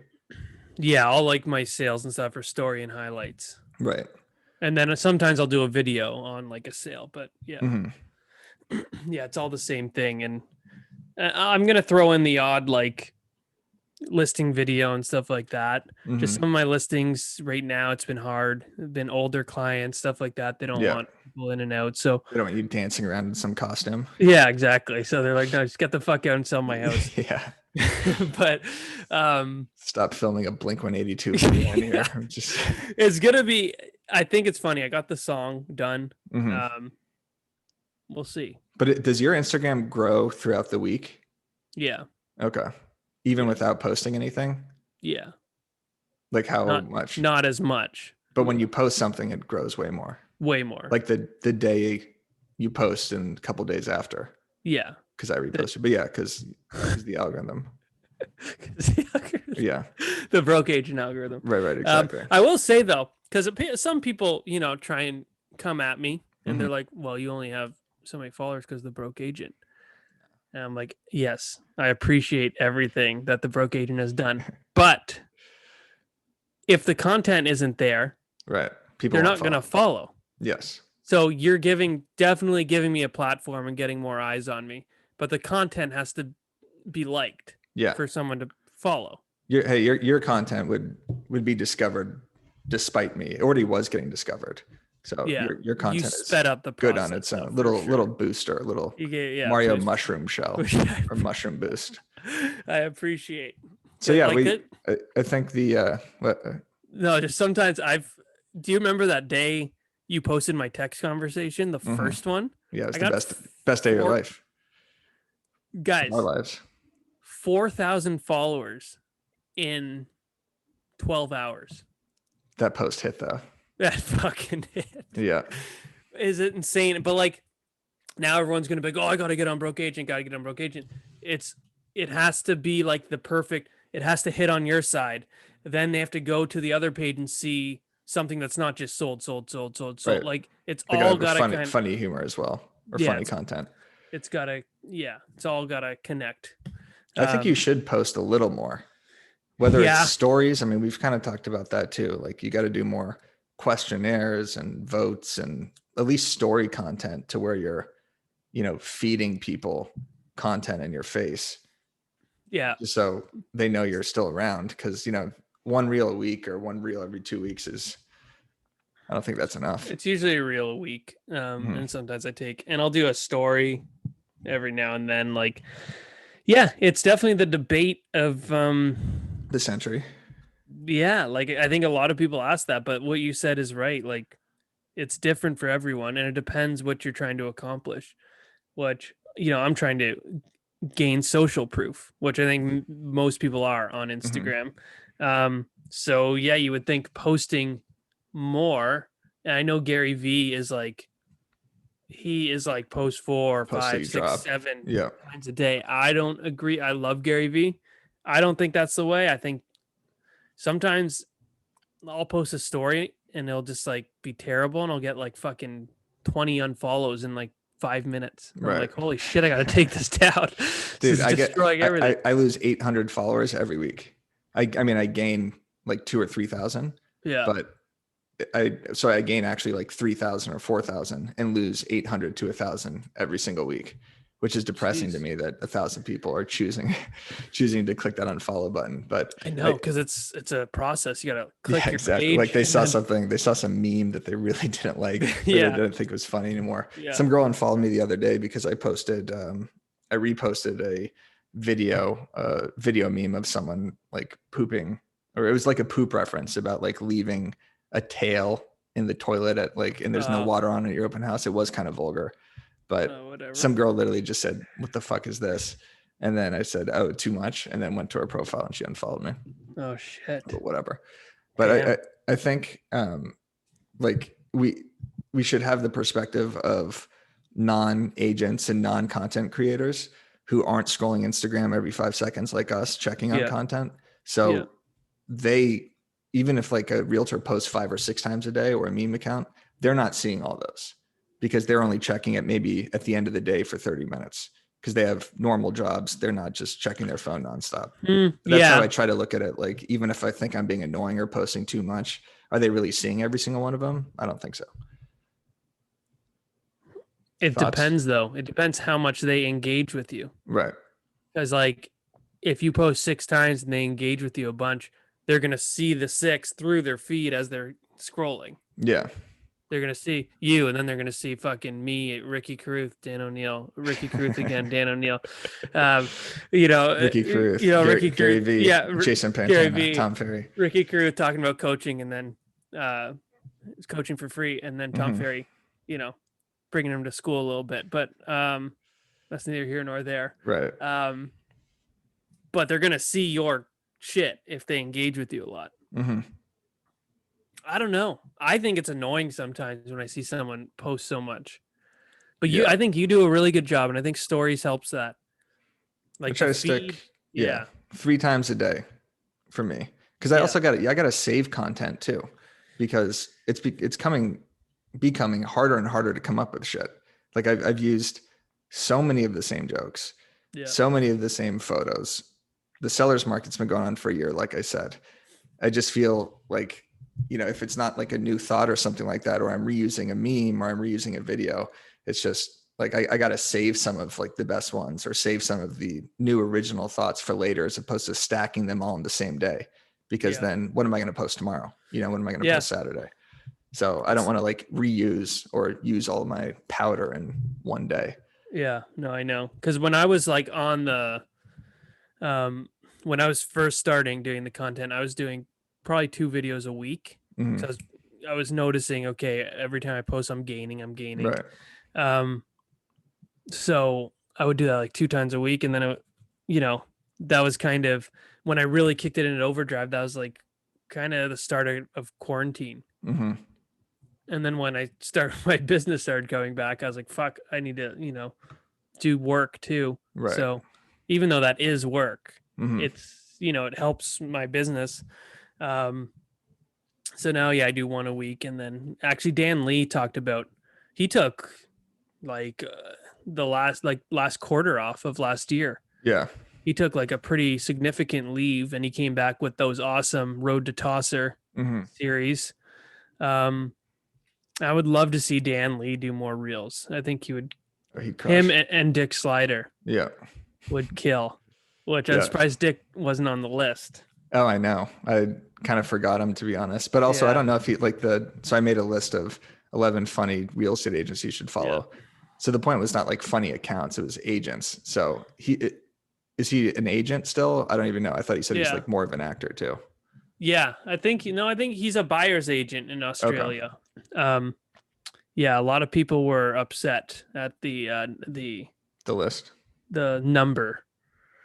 [SPEAKER 1] Yeah, I'll like my sales and stuff for story and highlights.
[SPEAKER 2] Right.
[SPEAKER 1] And then sometimes I'll do a video on like a sale, but yeah.
[SPEAKER 2] Hmm.
[SPEAKER 1] Yeah, it's all the same thing. And I'm going to throw in the odd like listing video and stuff like that. Just
[SPEAKER 2] Hmm.
[SPEAKER 1] some of my listings right now, it's been hard. Been older clients, stuff like that. They don't
[SPEAKER 2] Yeah.
[SPEAKER 1] want people in and out. So
[SPEAKER 2] They don't want you dancing around in some costume.
[SPEAKER 1] yeah, exactly. So they're like, no, just get the fuck out and sell my house.
[SPEAKER 2] Yeah.
[SPEAKER 1] But um
[SPEAKER 2] Stop filming a Blink 182 video in here.
[SPEAKER 1] yeah,
[SPEAKER 2] I'm just
[SPEAKER 1] it's gonna be, I think it's funny. I got the song done.
[SPEAKER 2] Mhm.
[SPEAKER 1] We'll see.
[SPEAKER 2] But does your Instagram grow throughout the week?
[SPEAKER 1] Yeah.
[SPEAKER 2] Okay. Even
[SPEAKER 1] Yeah.
[SPEAKER 2] without posting anything?
[SPEAKER 1] Yeah.
[SPEAKER 2] Like how
[SPEAKER 1] Not
[SPEAKER 2] much?
[SPEAKER 1] not as much.
[SPEAKER 2] But when you post something, it grows way more.
[SPEAKER 1] Way more.
[SPEAKER 2] Like the day you post and a couple days after.
[SPEAKER 1] Yeah.
[SPEAKER 2] Because I reposted. But yeah, because the algorithm. Yeah.
[SPEAKER 1] The broke agent algorithm.
[SPEAKER 2] Right, exactly.
[SPEAKER 1] I will say though, because some people, try and come at me and they're
[SPEAKER 2] Mhm.
[SPEAKER 1] like, well, you only have so many followers because the broke agent. And I'm like, yes, I appreciate everything that the broke agent has done. But if the content isn't there,
[SPEAKER 2] Right. People
[SPEAKER 1] they're
[SPEAKER 2] won't
[SPEAKER 1] not going to follow.
[SPEAKER 2] Yes.
[SPEAKER 1] So you're definitely giving me a platform and getting more eyes on me. But the content has to be liked
[SPEAKER 2] Yeah.
[SPEAKER 1] for someone to follow.
[SPEAKER 2] Your content would be discovered despite me. It already was getting discovered. So
[SPEAKER 1] Yeah,
[SPEAKER 2] your content
[SPEAKER 1] you
[SPEAKER 2] is
[SPEAKER 1] sped up the
[SPEAKER 2] good
[SPEAKER 1] process,
[SPEAKER 2] on its
[SPEAKER 1] though,
[SPEAKER 2] own.
[SPEAKER 1] for
[SPEAKER 2] Little
[SPEAKER 1] sure.
[SPEAKER 2] little booster, little
[SPEAKER 1] You get, yeah,
[SPEAKER 2] Mario
[SPEAKER 1] boost.
[SPEAKER 2] mushroom shell
[SPEAKER 1] Which
[SPEAKER 2] or mushroom boost.
[SPEAKER 1] I appreciate.
[SPEAKER 2] So yeah,
[SPEAKER 1] Like
[SPEAKER 2] I think the
[SPEAKER 1] no, just sometimes do you remember that day you posted my text conversation, the
[SPEAKER 2] Mhm.
[SPEAKER 1] first one?
[SPEAKER 2] Yeah, it's
[SPEAKER 1] I
[SPEAKER 2] the
[SPEAKER 1] got
[SPEAKER 2] best day of your life.
[SPEAKER 1] Guys,
[SPEAKER 2] Our lives.
[SPEAKER 1] 4,000 followers in 12 hours.
[SPEAKER 2] That post hit though.
[SPEAKER 1] That fucking hit.
[SPEAKER 2] Yeah.
[SPEAKER 1] Is it insane? But like now everyone's gonna be like, oh, I gotta get on broke agent, it has to be like the perfect, it has to hit on your side. Then they have to go to the other page and see something that's not just sold.
[SPEAKER 2] Right.
[SPEAKER 1] Like it's
[SPEAKER 2] They
[SPEAKER 1] all
[SPEAKER 2] got
[SPEAKER 1] gotta
[SPEAKER 2] funny humor as well. Or
[SPEAKER 1] Yeah,
[SPEAKER 2] funny content.
[SPEAKER 1] it's gotta, it's all gotta connect.
[SPEAKER 2] I think you should post a little more. Whether
[SPEAKER 1] Yeah.
[SPEAKER 2] it's stories, I mean, we've kind of talked about that too. Like you got to do more questionnaires and votes and at least story content to where you're, feeding people content in your face.
[SPEAKER 1] Yeah.
[SPEAKER 2] Just so they know you're still around. Because, one reel a week or one reel every 2 weeks I don't think that's enough.
[SPEAKER 1] It's usually a reel a week. And sometimes I'll do a story every now and then. Like, yeah, it's definitely the debate of
[SPEAKER 2] The century.
[SPEAKER 1] Yeah, like I think a lot of people ask that, but what you said is right. Like it's different for everyone and it depends what you're trying to accomplish. Which, I'm trying to gain social proof, which I think most people are on Instagram. So yeah, you would think posting more. And I know Gary V is like, he is like post 4,
[SPEAKER 2] Post that
[SPEAKER 1] 5,
[SPEAKER 2] you
[SPEAKER 1] 6,
[SPEAKER 2] drop.
[SPEAKER 1] 7
[SPEAKER 2] Yeah.
[SPEAKER 1] times a day. I don't agree. I love Gary V. I don't think that's the way. I think sometimes I'll post a story and it'll just like be terrible and I'll get like fucking 20 unfollows in like 5 minutes. I'm like, holy shit, I gotta take this down.
[SPEAKER 2] Dude,
[SPEAKER 1] everything.
[SPEAKER 2] I lose 800 followers every week. I mean, I gain like 2,000 or 3,000.
[SPEAKER 1] Yeah.
[SPEAKER 2] But I gain actually like 3,000 or 4,000 and lose 800 to 1,000 every single week, which is depressing to me that 1,000 people are choosing to click that unfollow button. But
[SPEAKER 1] I know, because it's a process. You gotta click your
[SPEAKER 2] exactly.
[SPEAKER 1] page.
[SPEAKER 2] Like they saw some meme that they really didn't like.
[SPEAKER 1] Yeah.
[SPEAKER 2] They didn't think was funny anymore.
[SPEAKER 1] Yeah.
[SPEAKER 2] Some girl unfollowed me the other day because I reposted a video meme of someone like pooping, or it was like a poop reference about like leaving a tail in the toilet at like, and there's no water on at your open house. It was kind of vulgar, but some girl literally just said, "What the fuck is this?" And then I said, "Oh, too much," and then went to her profile and she unfollowed me.
[SPEAKER 1] Oh shit.
[SPEAKER 2] But whatever. But I think like we should have the perspective of non-agents and non-content creators who aren't scrolling Instagram every 5 seconds like us checking on content. So they, even if like a realtor posts 5 or 6 times a day or a meme account, they're not seeing all those because they're only checking it maybe at the end of the day for 30 minutes because they have normal jobs. They're not just checking their phone nonstop. That's how I try to look at it. Like, even if I think I'm being annoying or posting too much, are they really seeing every single one of them? I don't think so.
[SPEAKER 1] It depends though. It depends how much they engage with you.
[SPEAKER 2] Right.
[SPEAKER 1] Because like if you post 6 times and they engage with you a bunch, they're going to see the 6 through their feed as they're scrolling.
[SPEAKER 2] Yeah.
[SPEAKER 1] They're going to see you, and then they're going to see fucking me, Ricky Caruth, Dan O'Neill, Ricky Caruth again, Dan O'Neill.
[SPEAKER 2] Ricky Caruth,
[SPEAKER 1] Ricky
[SPEAKER 2] Gary
[SPEAKER 1] Caruth,
[SPEAKER 2] V,
[SPEAKER 1] yeah,
[SPEAKER 2] Jason
[SPEAKER 1] Gary
[SPEAKER 2] Pantana,
[SPEAKER 1] V,
[SPEAKER 2] Tom Ferry.
[SPEAKER 1] Ricky Caruth talking about coaching, and then coaching for free, and then Tom Ferry, bringing him to school a little bit. But that's neither here nor there.
[SPEAKER 2] Right.
[SPEAKER 1] But they're going to see your shit if they engage with you a lot. I don't know. I think it's annoying sometimes when I see someone post so much. But I think you do a really good job, and I think stories helps that. Like
[SPEAKER 2] I try to stick 3 times a day for me, because I also got to save content too, because it's becoming harder and harder to come up with shit. Like I've used so many of the same jokes, so many of the same photos. The seller's market's been going on for a year, like I said. I just feel like, if it's not like a new thought or something like that, or I'm reusing a meme or I'm reusing a video, it's just like I got to save some of like the best ones, or save some of the new original thoughts for later, as opposed to stacking them all in the same day. Because then what am I going to post tomorrow? What am I going to post Saturday? So I don't want to like reuse or use all my powder in one day. Yeah,
[SPEAKER 1] no, I know. Because when I was like on the, when I was first starting doing the content, I was doing probably 2 videos a week. So I was noticing, okay, every time I post, I'm gaining.
[SPEAKER 2] Right.
[SPEAKER 1] So I would do that like 2 times a week. And then, that was kind of when I really kicked it into overdrive. That was like kind of the start of quarantine. And then when my business started going back, I was like, fuck, I need to, do work too.
[SPEAKER 2] Right.
[SPEAKER 1] So even though that is work, it's, it helps my business. So now, I do 1 a week. And then actually Dan Lee talked about, he took like the last quarter off of last year.
[SPEAKER 2] Yeah.
[SPEAKER 1] He took like a pretty significant leave, and he came back with those awesome Road to Tosser series. I would love to see Dan Lee do more reels. I think he would. Him and Dick Slider.
[SPEAKER 2] Yeah.
[SPEAKER 1] Would kill. Which I'm surprised Dick wasn't on the list.
[SPEAKER 2] Oh, I know. I kind of forgot him, to be honest. But also, I don't know if he so I made a list of 11 funny real estate agents you should follow. Yeah. So the point was not like funny accounts, it was agents. So is he an agent still? I don't even know. I thought he said he's like more of an actor too.
[SPEAKER 1] Yeah, I think he's a buyer's agent in Australia. Okay. A lot of people were upset at the list, the number.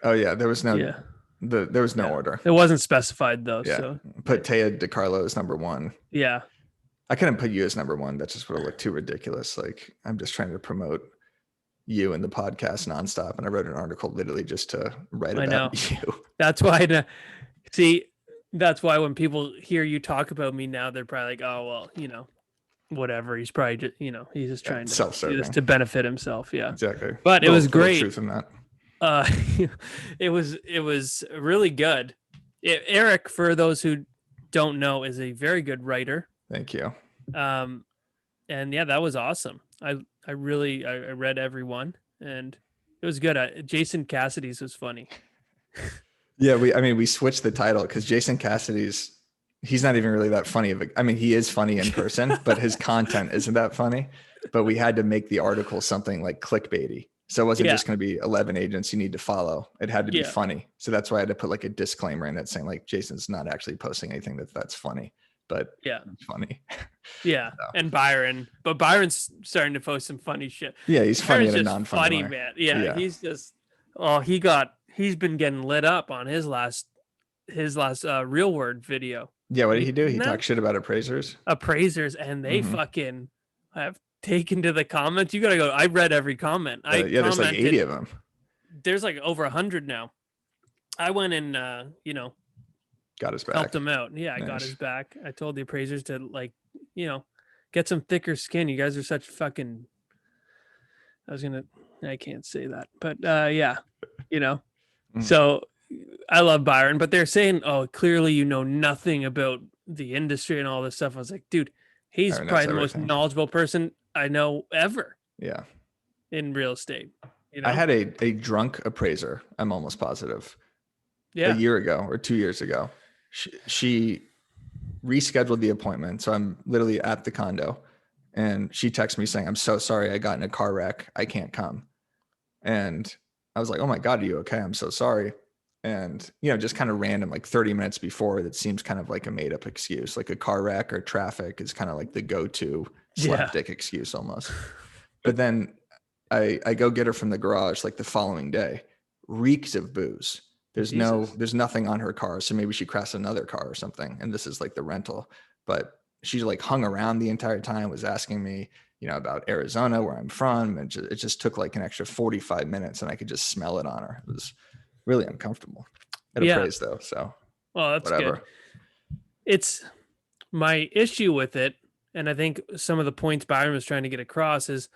[SPEAKER 2] Oh yeah, there was no there was no order.
[SPEAKER 1] It wasn't specified though.
[SPEAKER 2] Yeah. So put Taya DeCarlo as number 1.
[SPEAKER 1] Yeah.
[SPEAKER 2] I couldn't put you as number 1. That just would have looked too ridiculous. Like I'm just trying to promote you and the podcast nonstop, and I wrote an article literally just to write about you.
[SPEAKER 1] That's why. That's why when people hear you talk about me now, they're probably like, "Oh well, whatever." He's probably just, he's just trying to do this to benefit himself. Yeah,
[SPEAKER 2] exactly.
[SPEAKER 1] But it was great.
[SPEAKER 2] Truth in that.
[SPEAKER 1] It was really good. Eric, for those who don't know, is a very good writer.
[SPEAKER 2] Thank you.
[SPEAKER 1] And that was awesome. I read every one, and it was good. Jason Cassidy's was funny.
[SPEAKER 2] Yeah, we switched the title because Jason Cassidy's, he's not even really that funny. He is funny in person, but his content isn't that funny. But we had to make the article something like clickbaity. So it wasn't just going to be 11 agents you need to follow. It had to be funny. So that's why I had to put like a disclaimer in it saying like Jason's not actually posting anything that's funny. But it's funny.
[SPEAKER 1] Yeah. So. And Byron's starting to post some funny shit.
[SPEAKER 2] Yeah, he's funny in a non-funny way.
[SPEAKER 1] Man. Yeah, he's just he's been getting lit up on his last Real Word video.
[SPEAKER 2] Yeah, what did he do? He talked shit about appraisers.
[SPEAKER 1] And they fucking have taken to the comments. You gotta go. I read every comment.
[SPEAKER 2] There's like 80 of them.
[SPEAKER 1] There's like over 100 now. I went and
[SPEAKER 2] got his back.
[SPEAKER 1] Helped him out. Yeah, I got his back. I told the appraisers to get some thicker skin. You guys are such fucking. I can't say that, but So I love Byron, but they're saying, "Oh, clearly you know nothing about the industry and all this stuff." I was like, dude, he's probably the most knowledgeable person I know ever.
[SPEAKER 2] Yeah.
[SPEAKER 1] In real estate.
[SPEAKER 2] I had a drunk appraiser. I'm almost positive. a
[SPEAKER 1] Yeah.
[SPEAKER 2] year ago or 2 years ago. She rescheduled the appointment. So I'm literally at the condo and she texts me saying, I'm so sorry. I got in a car wreck. I can't come. And I was like, oh my God, are you okay? I'm so sorry. And, just kind of random, like 30 minutes before, that seems kind of like a made up excuse, like a car wreck or traffic is kind of like the go-to
[SPEAKER 1] Yeah.
[SPEAKER 2] slapstick excuse almost. But then I go get her from the garage like the following day, reeks of booze.
[SPEAKER 1] Jesus.
[SPEAKER 2] There's nothing on her car. So maybe she crashed another car or something. And this is like the rental. But she like hung around the entire time, was asking me, about Arizona, where I'm from. And it just took like an extra 45 minutes and I could just smell it on her. It was really uncomfortable. It
[SPEAKER 1] Yeah.
[SPEAKER 2] appraised though. So
[SPEAKER 1] Well, that's good.
[SPEAKER 2] whatever.
[SPEAKER 1] It's my issue with it. And I think some of the points Byron was trying to get across is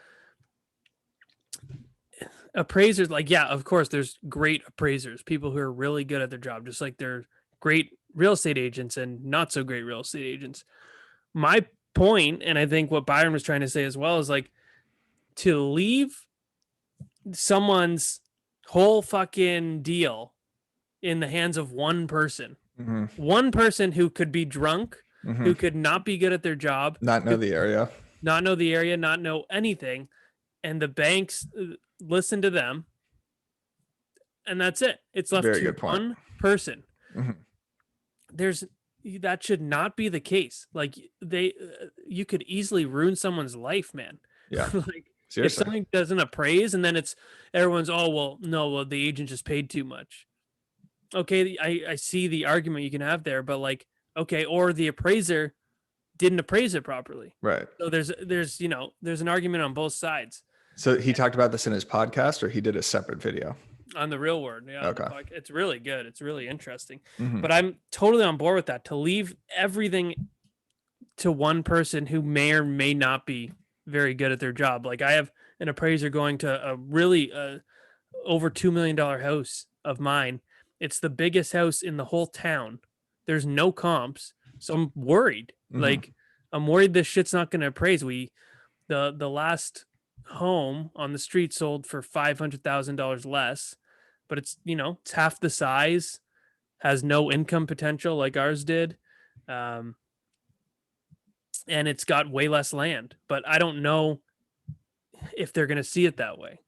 [SPEAKER 1] appraisers, like, yeah, of course, there's great appraisers, people who are really good at their job, just like they're great real estate agents and not so great real estate agents. My point, and I think what Byron was trying to say as well, is like to leave someone's whole fucking deal in the hands of one person, one person who could be drunk, who could not be good at their job,
[SPEAKER 2] Not know the area.
[SPEAKER 1] not know the area, not know anything, and the banks listen to them, and that's it. It's left
[SPEAKER 2] Very
[SPEAKER 1] to
[SPEAKER 2] good point.
[SPEAKER 1] one person.
[SPEAKER 2] Mhm.
[SPEAKER 1] That should not be the case. Like you could easily ruin someone's life, man.
[SPEAKER 2] Yeah.
[SPEAKER 1] Like if
[SPEAKER 2] Seriously.
[SPEAKER 1] something doesn't appraise, and then it's everyone's, oh well, no, well the agent just paid too much. Okay, I see the argument you can have there, but like, okay, or the appraiser didn't appraise it properly.
[SPEAKER 2] Right.
[SPEAKER 1] So there's an argument on both sides.
[SPEAKER 2] So he talked about this in his podcast, or he did a separate video?
[SPEAKER 1] On the Real Word, yeah.
[SPEAKER 2] Okay.
[SPEAKER 1] It's really good. It's really interesting.
[SPEAKER 2] Mhm.
[SPEAKER 1] But I'm totally on board with that, to leave everything to one person who may or may not be very good at their job. Like I have an appraiser going to a really over $2 million house of mine. It's the biggest house in the whole town. There's no comps. So I'm worried. Like I'm worried this shit's not going to appraise. The last home on the street sold for $500,000 less, but it's half the size, has no income potential like ours did. And it's got way less land, but I don't know if they're going to see it that way.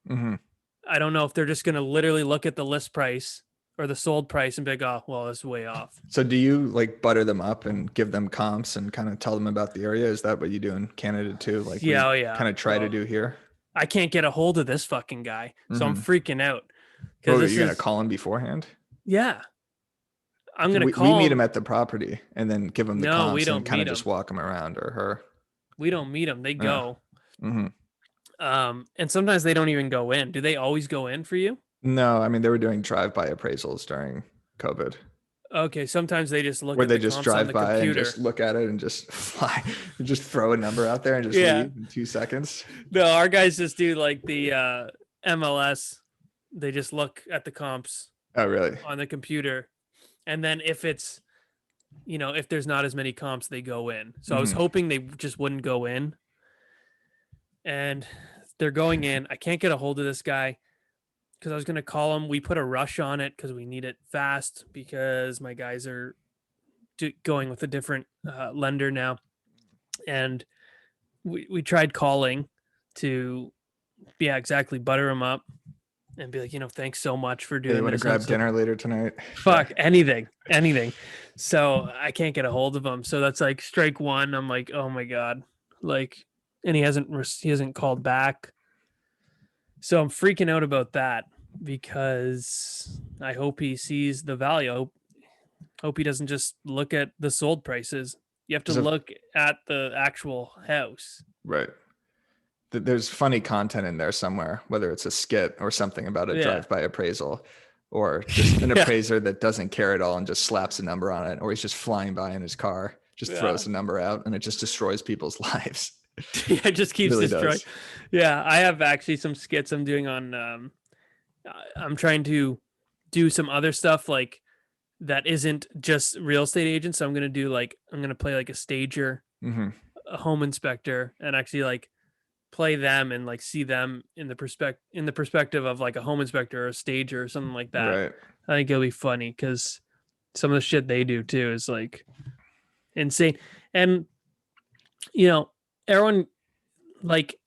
[SPEAKER 1] I don't know if they're just going to literally look at the list price or the sold price and be like, oh, well, it's way off.
[SPEAKER 2] So do you like butter them up and give them comps and kind of tell them about the area? Is that what you do in Canada too? Like
[SPEAKER 1] Yeah.
[SPEAKER 2] kind of try to do here?
[SPEAKER 1] I can't get a hold of this fucking guy, so I'm freaking out.
[SPEAKER 2] Oh, are you going to call him beforehand?
[SPEAKER 1] Yeah. I'm going to
[SPEAKER 2] We
[SPEAKER 1] call
[SPEAKER 2] meet him at the property and then give him the
[SPEAKER 1] No,
[SPEAKER 2] comps
[SPEAKER 1] we don't
[SPEAKER 2] and kind of
[SPEAKER 1] meet
[SPEAKER 2] just
[SPEAKER 1] him.
[SPEAKER 2] walk him around, or her.
[SPEAKER 1] We don't meet them. They go.
[SPEAKER 2] Mhm.
[SPEAKER 1] And sometimes they don't even go in. Do they always go in for you?
[SPEAKER 2] No, I mean, they were doing drive-by appraisals during COVID,
[SPEAKER 1] Okay, sometimes they just look
[SPEAKER 2] where
[SPEAKER 1] at
[SPEAKER 2] they
[SPEAKER 1] the
[SPEAKER 2] just
[SPEAKER 1] comps on
[SPEAKER 2] drive
[SPEAKER 1] the
[SPEAKER 2] by and
[SPEAKER 1] computer.
[SPEAKER 2] just look at it and just fly, and just throw a number out there and just
[SPEAKER 1] Yeah.
[SPEAKER 2] leave in 2 seconds.
[SPEAKER 1] No, our guys just do like the MLS. They just look at the comps
[SPEAKER 2] Oh, really?
[SPEAKER 1] on the computer, and then if it's if there's not as many comps, they go in. So I was hoping they just wouldn't go in, and they're going in. I can't get a hold of this guy because I was going to call him. We put a rush on it because we need it fast because my guys are going with a different lender now, and we tried calling to exactly butter him up and be like, thanks so much for doing
[SPEAKER 2] You want to
[SPEAKER 1] this.
[SPEAKER 2] grab dinner later tonight?
[SPEAKER 1] Fuck, anything. So I can't get a hold of him. So that's like strike one. I'm like, oh my God. Like, and he hasn't called back. So I'm freaking out about that because I hope he sees the value. Hope he doesn't just look at the sold prices. You have to look at the actual house.
[SPEAKER 2] Right. There's funny content in there somewhere, whether it's a skit or something about a drive-by appraisal, or just an appraiser that doesn't care at all and just slaps a number on it, or he's just flying by in his car, just throws a number out, and it just destroys people's lives.
[SPEAKER 1] Yeah, it just keeps
[SPEAKER 2] really
[SPEAKER 1] destroying.
[SPEAKER 2] does.
[SPEAKER 1] Yeah, I have actually some skits I'm doing on. I'm trying to do some other stuff like that isn't just real estate agents. So I'm gonna play like a stager, a home inspector, and actually like play them and like see them in the perspective of like a home inspector or a stager or something like that.
[SPEAKER 2] Right.
[SPEAKER 1] I think it'll be funny because some of the shit they do too is like insane. And you know, everyone like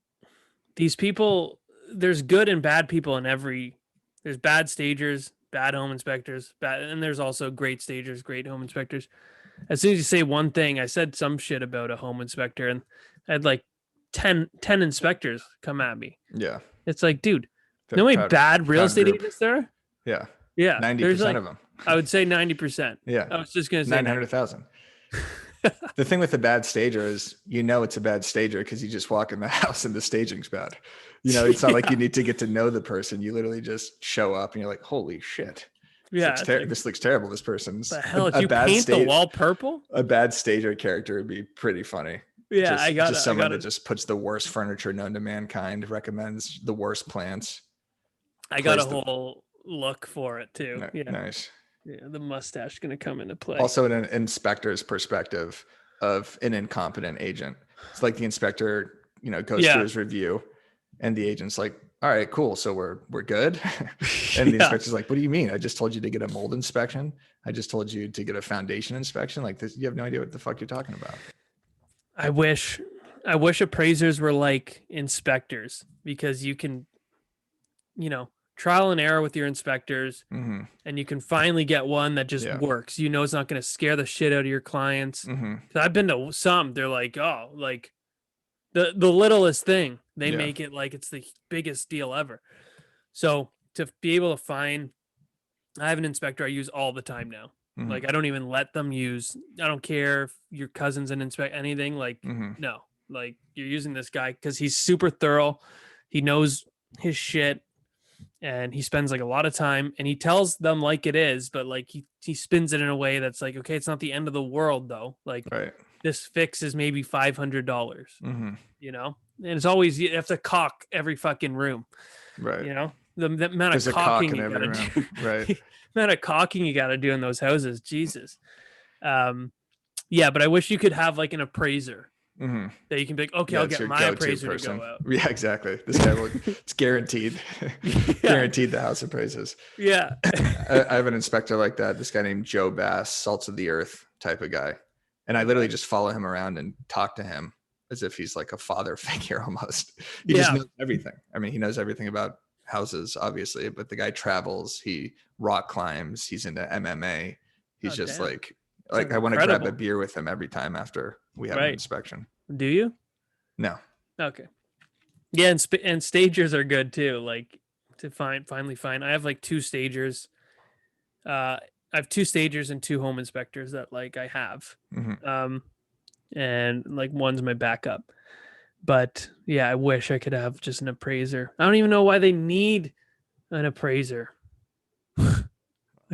[SPEAKER 1] these people. There's good and bad people in every. There's bad stagers, bad home inspectors, bad, and there's also great stagers, great home inspectors. As soon as you say one thing, I said some shit about a home inspector, and I had like 10 inspectors come at me.
[SPEAKER 2] Yeah.
[SPEAKER 1] It's like, dude,
[SPEAKER 2] The
[SPEAKER 1] you know how many
[SPEAKER 2] proud,
[SPEAKER 1] bad real
[SPEAKER 2] proud
[SPEAKER 1] estate
[SPEAKER 2] group.
[SPEAKER 1] agents there are?
[SPEAKER 2] Yeah.
[SPEAKER 1] Yeah, there's
[SPEAKER 2] 90%
[SPEAKER 1] like,
[SPEAKER 2] of them.
[SPEAKER 1] I would say 90%.
[SPEAKER 2] Yeah.
[SPEAKER 1] I was just gonna say
[SPEAKER 2] 900,000. The thing with the bad stager is, it's a bad stager because you just walk in the house and the staging's bad. It's not like you need to get to know the person. You literally just show up and you're like, holy shit.
[SPEAKER 1] Yeah,
[SPEAKER 2] This looks terrible. This person's
[SPEAKER 1] the hell. If
[SPEAKER 2] a
[SPEAKER 1] you
[SPEAKER 2] bad
[SPEAKER 1] paint the wall purple,
[SPEAKER 2] a bad stager character would be pretty funny.
[SPEAKER 1] yeah,
[SPEAKER 2] Just someone that just puts the worst furniture known to mankind, recommends the worst plants.
[SPEAKER 1] I got a whole look for it too. Yeah,
[SPEAKER 2] nice.
[SPEAKER 1] Yeah, the mustache is gonna come into play.
[SPEAKER 2] Also, in an inspector's perspective of an incompetent agent, it's like the inspector, goes through his review, and the agent's like, "All right, cool, so we're good." And the inspector's like, "What do you mean? I just told you to get a mold inspection. I just told you to get a foundation inspection. Like this, you have no idea what the fuck you're talking about."
[SPEAKER 1] I wish appraisers were like inspectors, because you can, trial and error with your inspectors, and you can finally get one that just works. It's not going to scare the shit out of your clients. I've been to some, they're like, oh, like the littlest thing, they make it like it's the biggest deal ever. So to be able to find, I have an inspector I use all the time now. Like I don't even let them use. I don't care if your cousin's an inspect anything. Like no, like you're using this guy because he's super thorough. He knows his shit, and he spends like a lot of time, and he tells them like it is, but like he spins it in a way that's like, okay, it's not the end of the world though. Like this fix is maybe $500. And it's always, you have to caulk every fucking room. Right. The amount
[SPEAKER 2] There's
[SPEAKER 1] of caulking you gotta do.
[SPEAKER 2] Right.
[SPEAKER 1] The amount of caulking you gotta do in those houses. Jesus. Yeah, but I wish you could have like an appraiser that you can be like, okay, I'll get my appraiser to go out.
[SPEAKER 2] Yeah, exactly. This guy will, it's guaranteed. Guaranteed the house appraises.
[SPEAKER 1] Yeah.
[SPEAKER 2] I have an inspector like that. This guy named Joe Bass, salts of the earth type of guy. And I literally just follow him around and talk to him as if he's like a father figure almost. He just knows everything. I mean, he knows everything about houses, obviously, but the guy travels, he rock climbs, he's into MMA. He's like I want to grab a beer with him every time after we have an inspection.
[SPEAKER 1] Do you?
[SPEAKER 2] No.
[SPEAKER 1] Okay. Yeah, and stagers are good too. Like to finally find. I have like 2 stagers. I have 2 stagers and 2 home inspectors that like I have. And like one's my backup. But yeah, I wish I could have just an appraiser. I don't even know why they need an appraiser.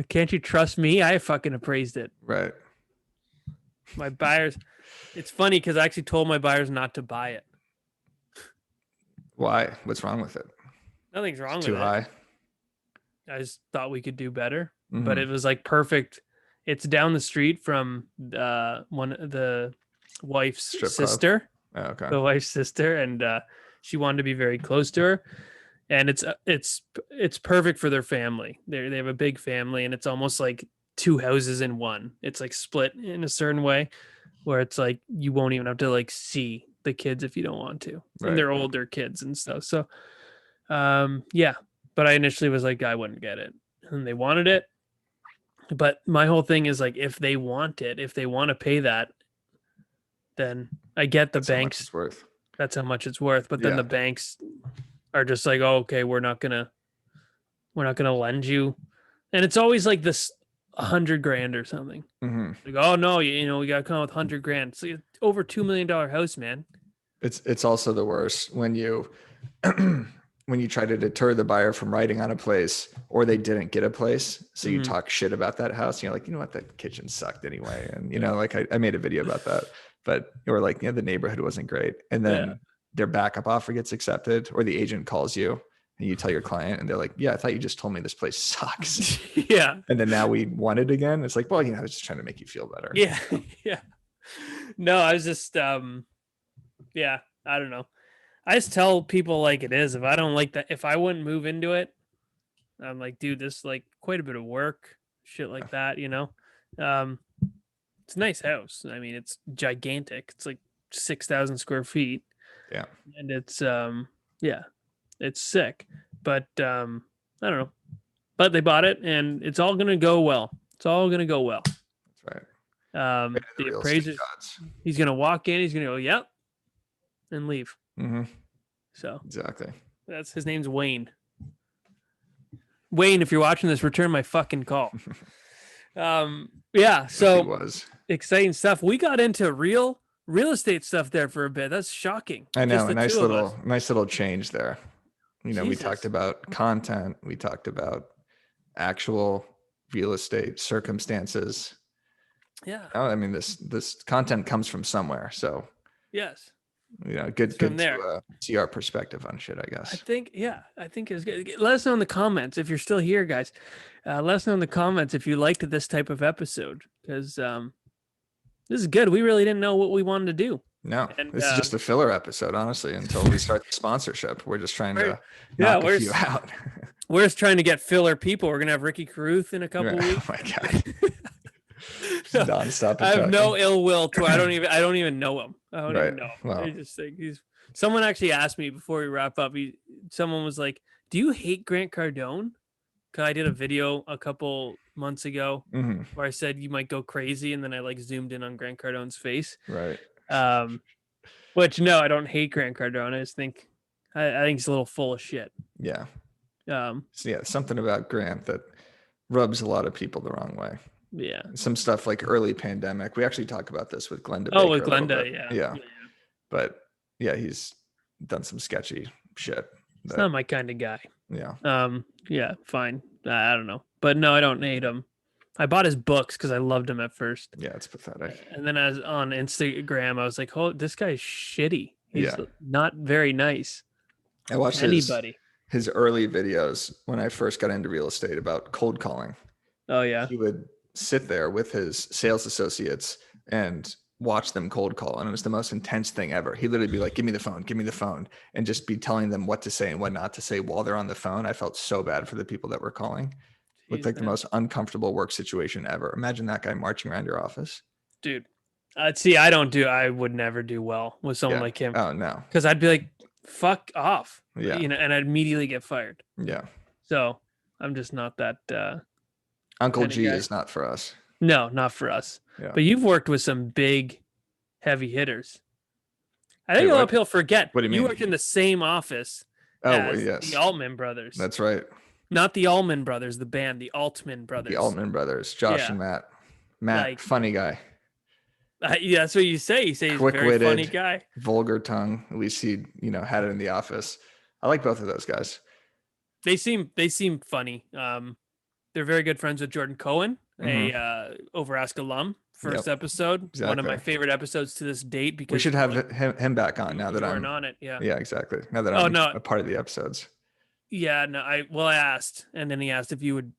[SPEAKER 1] Can't you trust me? I fucking appraised it.
[SPEAKER 2] Right.
[SPEAKER 1] My buyers. It's funny because I actually told my buyers not to buy it.
[SPEAKER 2] Why? What's wrong with it?
[SPEAKER 1] Nothing's wrong with it.
[SPEAKER 2] Too high.
[SPEAKER 1] I just thought we could do better, but it was like perfect. It's down the street from the wife's sister.
[SPEAKER 2] Oh, okay.
[SPEAKER 1] The wife's sister, and she wanted to be very close to her. And it's perfect for their family. They have a big family, and it's almost like 2 houses in one. It's like split in a certain way, where it's like you won't even have to like see the kids if you don't want to. Right. And they're older kids and stuff. So, yeah. But I initially was like, I wouldn't get it, and they wanted it. But my whole thing is like, if they want it, if they want to pay that, then I get the banks.
[SPEAKER 2] How much it's worth.
[SPEAKER 1] That's how much it's worth. But then the banks are just like, oh, okay, we're not gonna lend you, and it's always like this $100,000 or something. Like, oh no, we gotta come up with $100,000. It's like over $2 million house, man.
[SPEAKER 2] It's also the worst when you when you try to deter the buyer from writing on a place, or they didn't get a place, so you talk shit about that house. And you're like, you know what, that kitchen sucked anyway, and like I made a video about that. But or like the neighborhood wasn't great, and then their backup offer gets accepted, or the agent calls you and you tell your client, and they're like, yeah, I thought you just told me this place sucks.
[SPEAKER 1] Yeah.
[SPEAKER 2] And then now we want it again. It's like, well, I was just trying to make you feel better.
[SPEAKER 1] Yeah. Yeah. No, I was just yeah, I don't know. I just tell people like it is. If I don't like that, if I wouldn't move into it, I'm like, dude, this is like quite a bit of work, shit like that, you know. Um, it's a nice house. I mean, it's gigantic. It's like 6,000 square feet,
[SPEAKER 2] Yeah.
[SPEAKER 1] and yeah, it's sick. But I don't know. But they bought it, and it's all gonna go well. It's all gonna go well.
[SPEAKER 2] That's right.
[SPEAKER 1] The
[SPEAKER 2] Real estate
[SPEAKER 1] appraiser,
[SPEAKER 2] gods.
[SPEAKER 1] he's gonna walk in, he's gonna go, yep, and leave.
[SPEAKER 2] Mm-hmm.
[SPEAKER 1] So
[SPEAKER 2] Exactly.
[SPEAKER 1] that's his name's Wayne. Wayne, if you're watching this, return my fucking call. Yeah,
[SPEAKER 2] He
[SPEAKER 1] so
[SPEAKER 2] was.
[SPEAKER 1] exciting stuff. We got into real estate stuff there for a bit. That's shocking.
[SPEAKER 2] I know,
[SPEAKER 1] Just
[SPEAKER 2] a
[SPEAKER 1] the two of us.
[SPEAKER 2] nice little change there. You know, we
[SPEAKER 1] Jesus.
[SPEAKER 2] talked about content, we talked about actual real estate circumstances.
[SPEAKER 1] Yeah.
[SPEAKER 2] Oh, I mean, this content comes from somewhere, so
[SPEAKER 1] Yes.
[SPEAKER 2] you know, good
[SPEAKER 1] from
[SPEAKER 2] to see our perspective on shit, I
[SPEAKER 1] I
[SPEAKER 2] think.
[SPEAKER 1] think, yeah, I think it's good. Let us know in the comments if you're still here, guys. Let us know in the comments if you liked this type of episode, because this is good. We really didn't know what we wanted to do.
[SPEAKER 2] No,
[SPEAKER 1] And,
[SPEAKER 2] this is just a filler episode, honestly, until we start the sponsorship. We're just trying to knock a few out.
[SPEAKER 1] We're just trying to get filler people. We're gonna have Ricky Caruth in a couple
[SPEAKER 2] Right.
[SPEAKER 1] weeks.
[SPEAKER 2] Oh my god. Just nonstop.
[SPEAKER 1] I have no
[SPEAKER 2] talking.
[SPEAKER 1] ill will to. I don't even know him. I don't
[SPEAKER 2] Right.
[SPEAKER 1] even know him.
[SPEAKER 2] Wow.
[SPEAKER 1] I just think he's. Someone actually asked me before we wrap up. Someone was like, "Do you hate Grant Cardone?" Because I did a video a couple months ago
[SPEAKER 2] Mhm.
[SPEAKER 1] where I said you might go crazy, and then I like zoomed in on Grant Cardone's face.
[SPEAKER 2] Right.
[SPEAKER 1] Which no, I don't hate Grant Cardone. I just think I think he's a little full of shit.
[SPEAKER 2] Yeah.
[SPEAKER 1] So
[SPEAKER 2] yeah, something about Grant that rubs a lot of people the wrong way.
[SPEAKER 1] Yeah.
[SPEAKER 2] Some stuff like early pandemic. We actually talk about this with Glenda.
[SPEAKER 1] Oh,
[SPEAKER 2] Baker
[SPEAKER 1] with
[SPEAKER 2] a little
[SPEAKER 1] Glenda,
[SPEAKER 2] bit.
[SPEAKER 1] yeah.
[SPEAKER 2] But yeah, he's done some sketchy shit.
[SPEAKER 1] It's not my kind of guy.
[SPEAKER 2] Yeah.
[SPEAKER 1] Yeah, fine. I don't know. But no, I don't hate him. I bought his books because I loved him at first.
[SPEAKER 2] Yeah, it's pathetic.
[SPEAKER 1] And then as on Instagram, I was like, oh, this guy's shitty. He's
[SPEAKER 2] Yeah.
[SPEAKER 1] not very nice.
[SPEAKER 2] I watched
[SPEAKER 1] Anybody.
[SPEAKER 2] his early videos when I first got into real estate about cold calling.
[SPEAKER 1] Oh, yeah.
[SPEAKER 2] He would sit there with his sales associates and watch them cold call. And it was the most intense thing ever. He literally be like, give me the phone, and just be telling them what to say and what not to say while they're on the phone. I felt so bad for the people that were calling. Looked like the most uncomfortable work situation ever. Imagine that guy marching around your office.
[SPEAKER 1] Dude. See, I would never do well with someone like him.
[SPEAKER 2] Oh, no.
[SPEAKER 1] Because I'd be like, fuck off.
[SPEAKER 2] Yeah.
[SPEAKER 1] You know, and I'd immediately get fired.
[SPEAKER 2] Yeah.
[SPEAKER 1] So I'm just not that
[SPEAKER 2] Uncle
[SPEAKER 1] kinda
[SPEAKER 2] G
[SPEAKER 1] guy.
[SPEAKER 2] is not for us.
[SPEAKER 1] No, not for us.
[SPEAKER 2] Yeah.
[SPEAKER 1] But you've worked with some big, heavy hitters. I think
[SPEAKER 2] Hey,
[SPEAKER 1] a lot
[SPEAKER 2] what?
[SPEAKER 1] of people forget.
[SPEAKER 2] What do you mean?
[SPEAKER 1] worked in the same office
[SPEAKER 2] Oh,
[SPEAKER 1] as
[SPEAKER 2] yes.
[SPEAKER 1] the Altman brothers.
[SPEAKER 2] That's right.
[SPEAKER 1] Not the Allman brothers, the band, the Altman brothers.
[SPEAKER 2] The Altman brothers, Josh
[SPEAKER 1] Yeah.
[SPEAKER 2] and Matt. Matt,
[SPEAKER 1] Like-
[SPEAKER 2] funny guy.
[SPEAKER 1] Yeah, that's what you say. You say he's a very
[SPEAKER 2] Quick-witted.
[SPEAKER 1] funny guy.
[SPEAKER 2] Vulgar tongue. At least he, had it in the office. I like both of those guys.
[SPEAKER 1] They seem funny. They're very good friends with Jordan Cohen, a Over Ask alum. First episode, one of my
[SPEAKER 2] Exactly.
[SPEAKER 1] favorite episodes to this date because
[SPEAKER 2] We should have him back on now that
[SPEAKER 1] you
[SPEAKER 2] I'm
[SPEAKER 1] weren't on it. Yeah.
[SPEAKER 2] Yeah, exactly. Now that
[SPEAKER 1] Oh,
[SPEAKER 2] I'm
[SPEAKER 1] no.
[SPEAKER 2] a part of the episodes.
[SPEAKER 1] Yeah, no, I asked, and then he asked if you would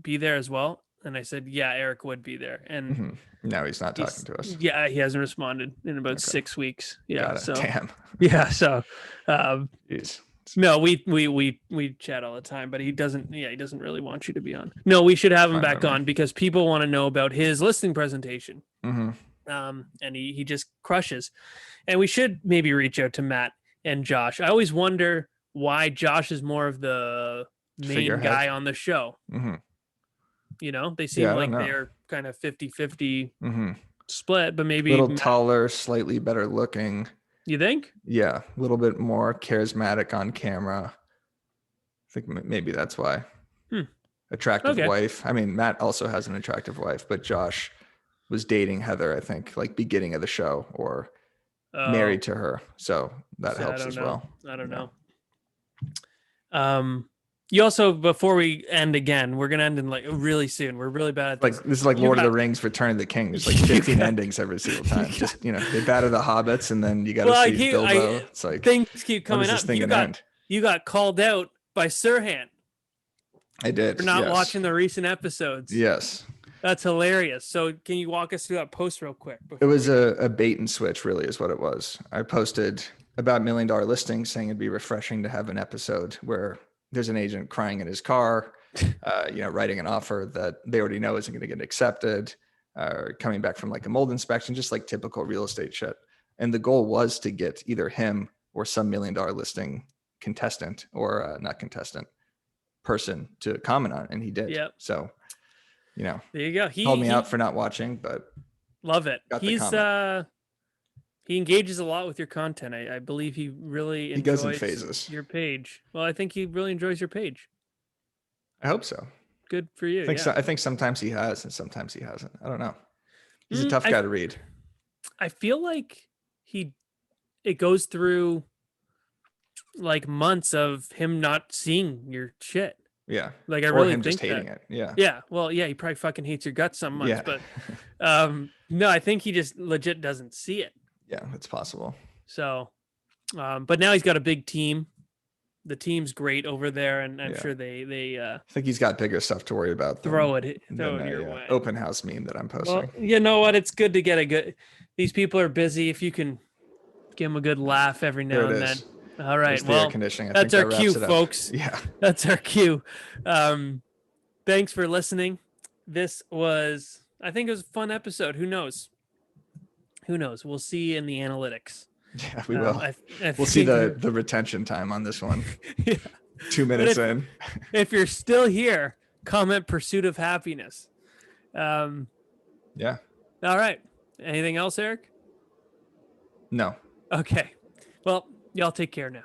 [SPEAKER 1] be there as well, and I said, yeah, Eric would be there, and
[SPEAKER 2] Mhm. No, he's not talking to us.
[SPEAKER 1] yeah, he hasn't responded in about
[SPEAKER 2] Okay.
[SPEAKER 1] 6 weeks. Yeah,
[SPEAKER 2] Got it.
[SPEAKER 1] so
[SPEAKER 2] Damn.
[SPEAKER 1] yeah, so
[SPEAKER 2] Jeez.
[SPEAKER 1] no, we chat all the time, but he doesn't. Yeah, he doesn't really want you to be on. No, we should have him
[SPEAKER 2] Fine
[SPEAKER 1] back
[SPEAKER 2] by me.
[SPEAKER 1] on because people want to know about his listing presentation.
[SPEAKER 2] hmm
[SPEAKER 1] And he just crushes, and we should maybe reach out to Matt and Josh. I always wonder why Josh is more of the main
[SPEAKER 2] Figurehead.
[SPEAKER 1] guy on the show.
[SPEAKER 2] hmm
[SPEAKER 1] You know, they seem
[SPEAKER 2] Yeah, I
[SPEAKER 1] like
[SPEAKER 2] don't know.
[SPEAKER 1] they're kind of 50-50
[SPEAKER 2] hmm
[SPEAKER 1] split, but
[SPEAKER 2] A
[SPEAKER 1] maybe
[SPEAKER 2] little
[SPEAKER 1] Matt-
[SPEAKER 2] taller, slightly better looking.
[SPEAKER 1] you think?
[SPEAKER 2] Yeah, a little bit more charismatic on camera. I think maybe that's why.
[SPEAKER 1] Hmm.
[SPEAKER 2] Attractive
[SPEAKER 1] Okay.
[SPEAKER 2] wife. I mean, Matt also has an attractive wife, but Josh was dating Heather, I think, like beginning of the show or married to her. So that
[SPEAKER 1] So I
[SPEAKER 2] helps
[SPEAKER 1] don't
[SPEAKER 2] as
[SPEAKER 1] know.
[SPEAKER 2] well.
[SPEAKER 1] I don't
[SPEAKER 2] Yeah.
[SPEAKER 1] know. You also, before we end again, we're gonna end in like really soon. We're really bad at
[SPEAKER 2] Like
[SPEAKER 1] this.
[SPEAKER 2] this is like
[SPEAKER 1] You
[SPEAKER 2] Lord of the
[SPEAKER 1] got-
[SPEAKER 2] Rings, Return of the King. There's like
[SPEAKER 1] You
[SPEAKER 2] 15
[SPEAKER 1] got-
[SPEAKER 2] endings every single time. Just they battle the hobbits and then you got to
[SPEAKER 1] Well, I
[SPEAKER 2] see
[SPEAKER 1] keep-
[SPEAKER 2] Bilbo. It's like
[SPEAKER 1] Things keep
[SPEAKER 2] when
[SPEAKER 1] coming
[SPEAKER 2] is this
[SPEAKER 1] up.
[SPEAKER 2] thing gonna end?
[SPEAKER 1] You got called out by Sirhan
[SPEAKER 2] I did.
[SPEAKER 1] for not
[SPEAKER 2] yes.
[SPEAKER 1] watching the recent episodes.
[SPEAKER 2] Yes.
[SPEAKER 1] That's hilarious. So can you walk us through that post real quick?
[SPEAKER 2] It was a bait and switch, really, is what it was. I posted about $1 Million Listings saying it'd be refreshing to have an episode where there's an agent crying in his car writing an offer that they already know isn't going to get accepted, or coming back from like a mold inspection, just like typical real estate shit. And the goal was to get either him or some $1 million listing contestant or not contestant person to comment on it, and he did.
[SPEAKER 1] Yep.
[SPEAKER 2] So,
[SPEAKER 1] there you go. He
[SPEAKER 2] called me out for not watching, but
[SPEAKER 1] love it.
[SPEAKER 2] got the
[SPEAKER 1] He's
[SPEAKER 2] comment.
[SPEAKER 1] he engages a lot with your content. I believe he really
[SPEAKER 2] He goes in
[SPEAKER 1] enjoys
[SPEAKER 2] phases.
[SPEAKER 1] your page. Well, I think he really enjoys your page.
[SPEAKER 2] I hope so.
[SPEAKER 1] Good for you.
[SPEAKER 2] I think
[SPEAKER 1] yeah.
[SPEAKER 2] so. I think sometimes he has and sometimes he hasn't. I don't know. He's a tough guy to read.
[SPEAKER 1] I feel like it goes through like months of him not seeing your shit.
[SPEAKER 2] Yeah.
[SPEAKER 1] Like I
[SPEAKER 2] Or
[SPEAKER 1] really
[SPEAKER 2] him
[SPEAKER 1] think
[SPEAKER 2] just hating it. Yeah.
[SPEAKER 1] Yeah. Well, yeah, he probably fucking hates your guts some months,
[SPEAKER 2] Yeah.
[SPEAKER 1] but no, I think he just legit doesn't see it.
[SPEAKER 2] Yeah, it's possible.
[SPEAKER 1] So, but now he's got a big team. The team's great over there, and I'm
[SPEAKER 2] Yeah.
[SPEAKER 1] sure they
[SPEAKER 2] I think he's got bigger stuff to worry about.
[SPEAKER 1] throw it
[SPEAKER 2] than
[SPEAKER 1] your way.
[SPEAKER 2] open house meme that I'm posting.
[SPEAKER 1] Well, you know what? It's good to get a good. These people are busy. If you can give them a good laugh every now
[SPEAKER 2] There it
[SPEAKER 1] and then.
[SPEAKER 2] is.
[SPEAKER 1] All right.
[SPEAKER 2] There's the
[SPEAKER 1] Well,
[SPEAKER 2] air conditioning. I
[SPEAKER 1] that's
[SPEAKER 2] think
[SPEAKER 1] our
[SPEAKER 2] that
[SPEAKER 1] cue,
[SPEAKER 2] wraps it up.
[SPEAKER 1] folks.
[SPEAKER 2] Yeah.
[SPEAKER 1] That's our cue. Thanks for listening. This was, I think it was a fun episode. Who knows? Who knows? We'll see in the analytics.
[SPEAKER 2] Yeah, we will.
[SPEAKER 1] I
[SPEAKER 2] We'll see
[SPEAKER 1] think-
[SPEAKER 2] the retention time on this one.
[SPEAKER 1] Yeah.
[SPEAKER 2] 2 minutes in.
[SPEAKER 1] If you're still here, comment "Pursuit of Happiness."
[SPEAKER 2] Yeah.
[SPEAKER 1] All right. Anything else, Eric?
[SPEAKER 2] No.
[SPEAKER 1] Okay. Well, y'all take care now.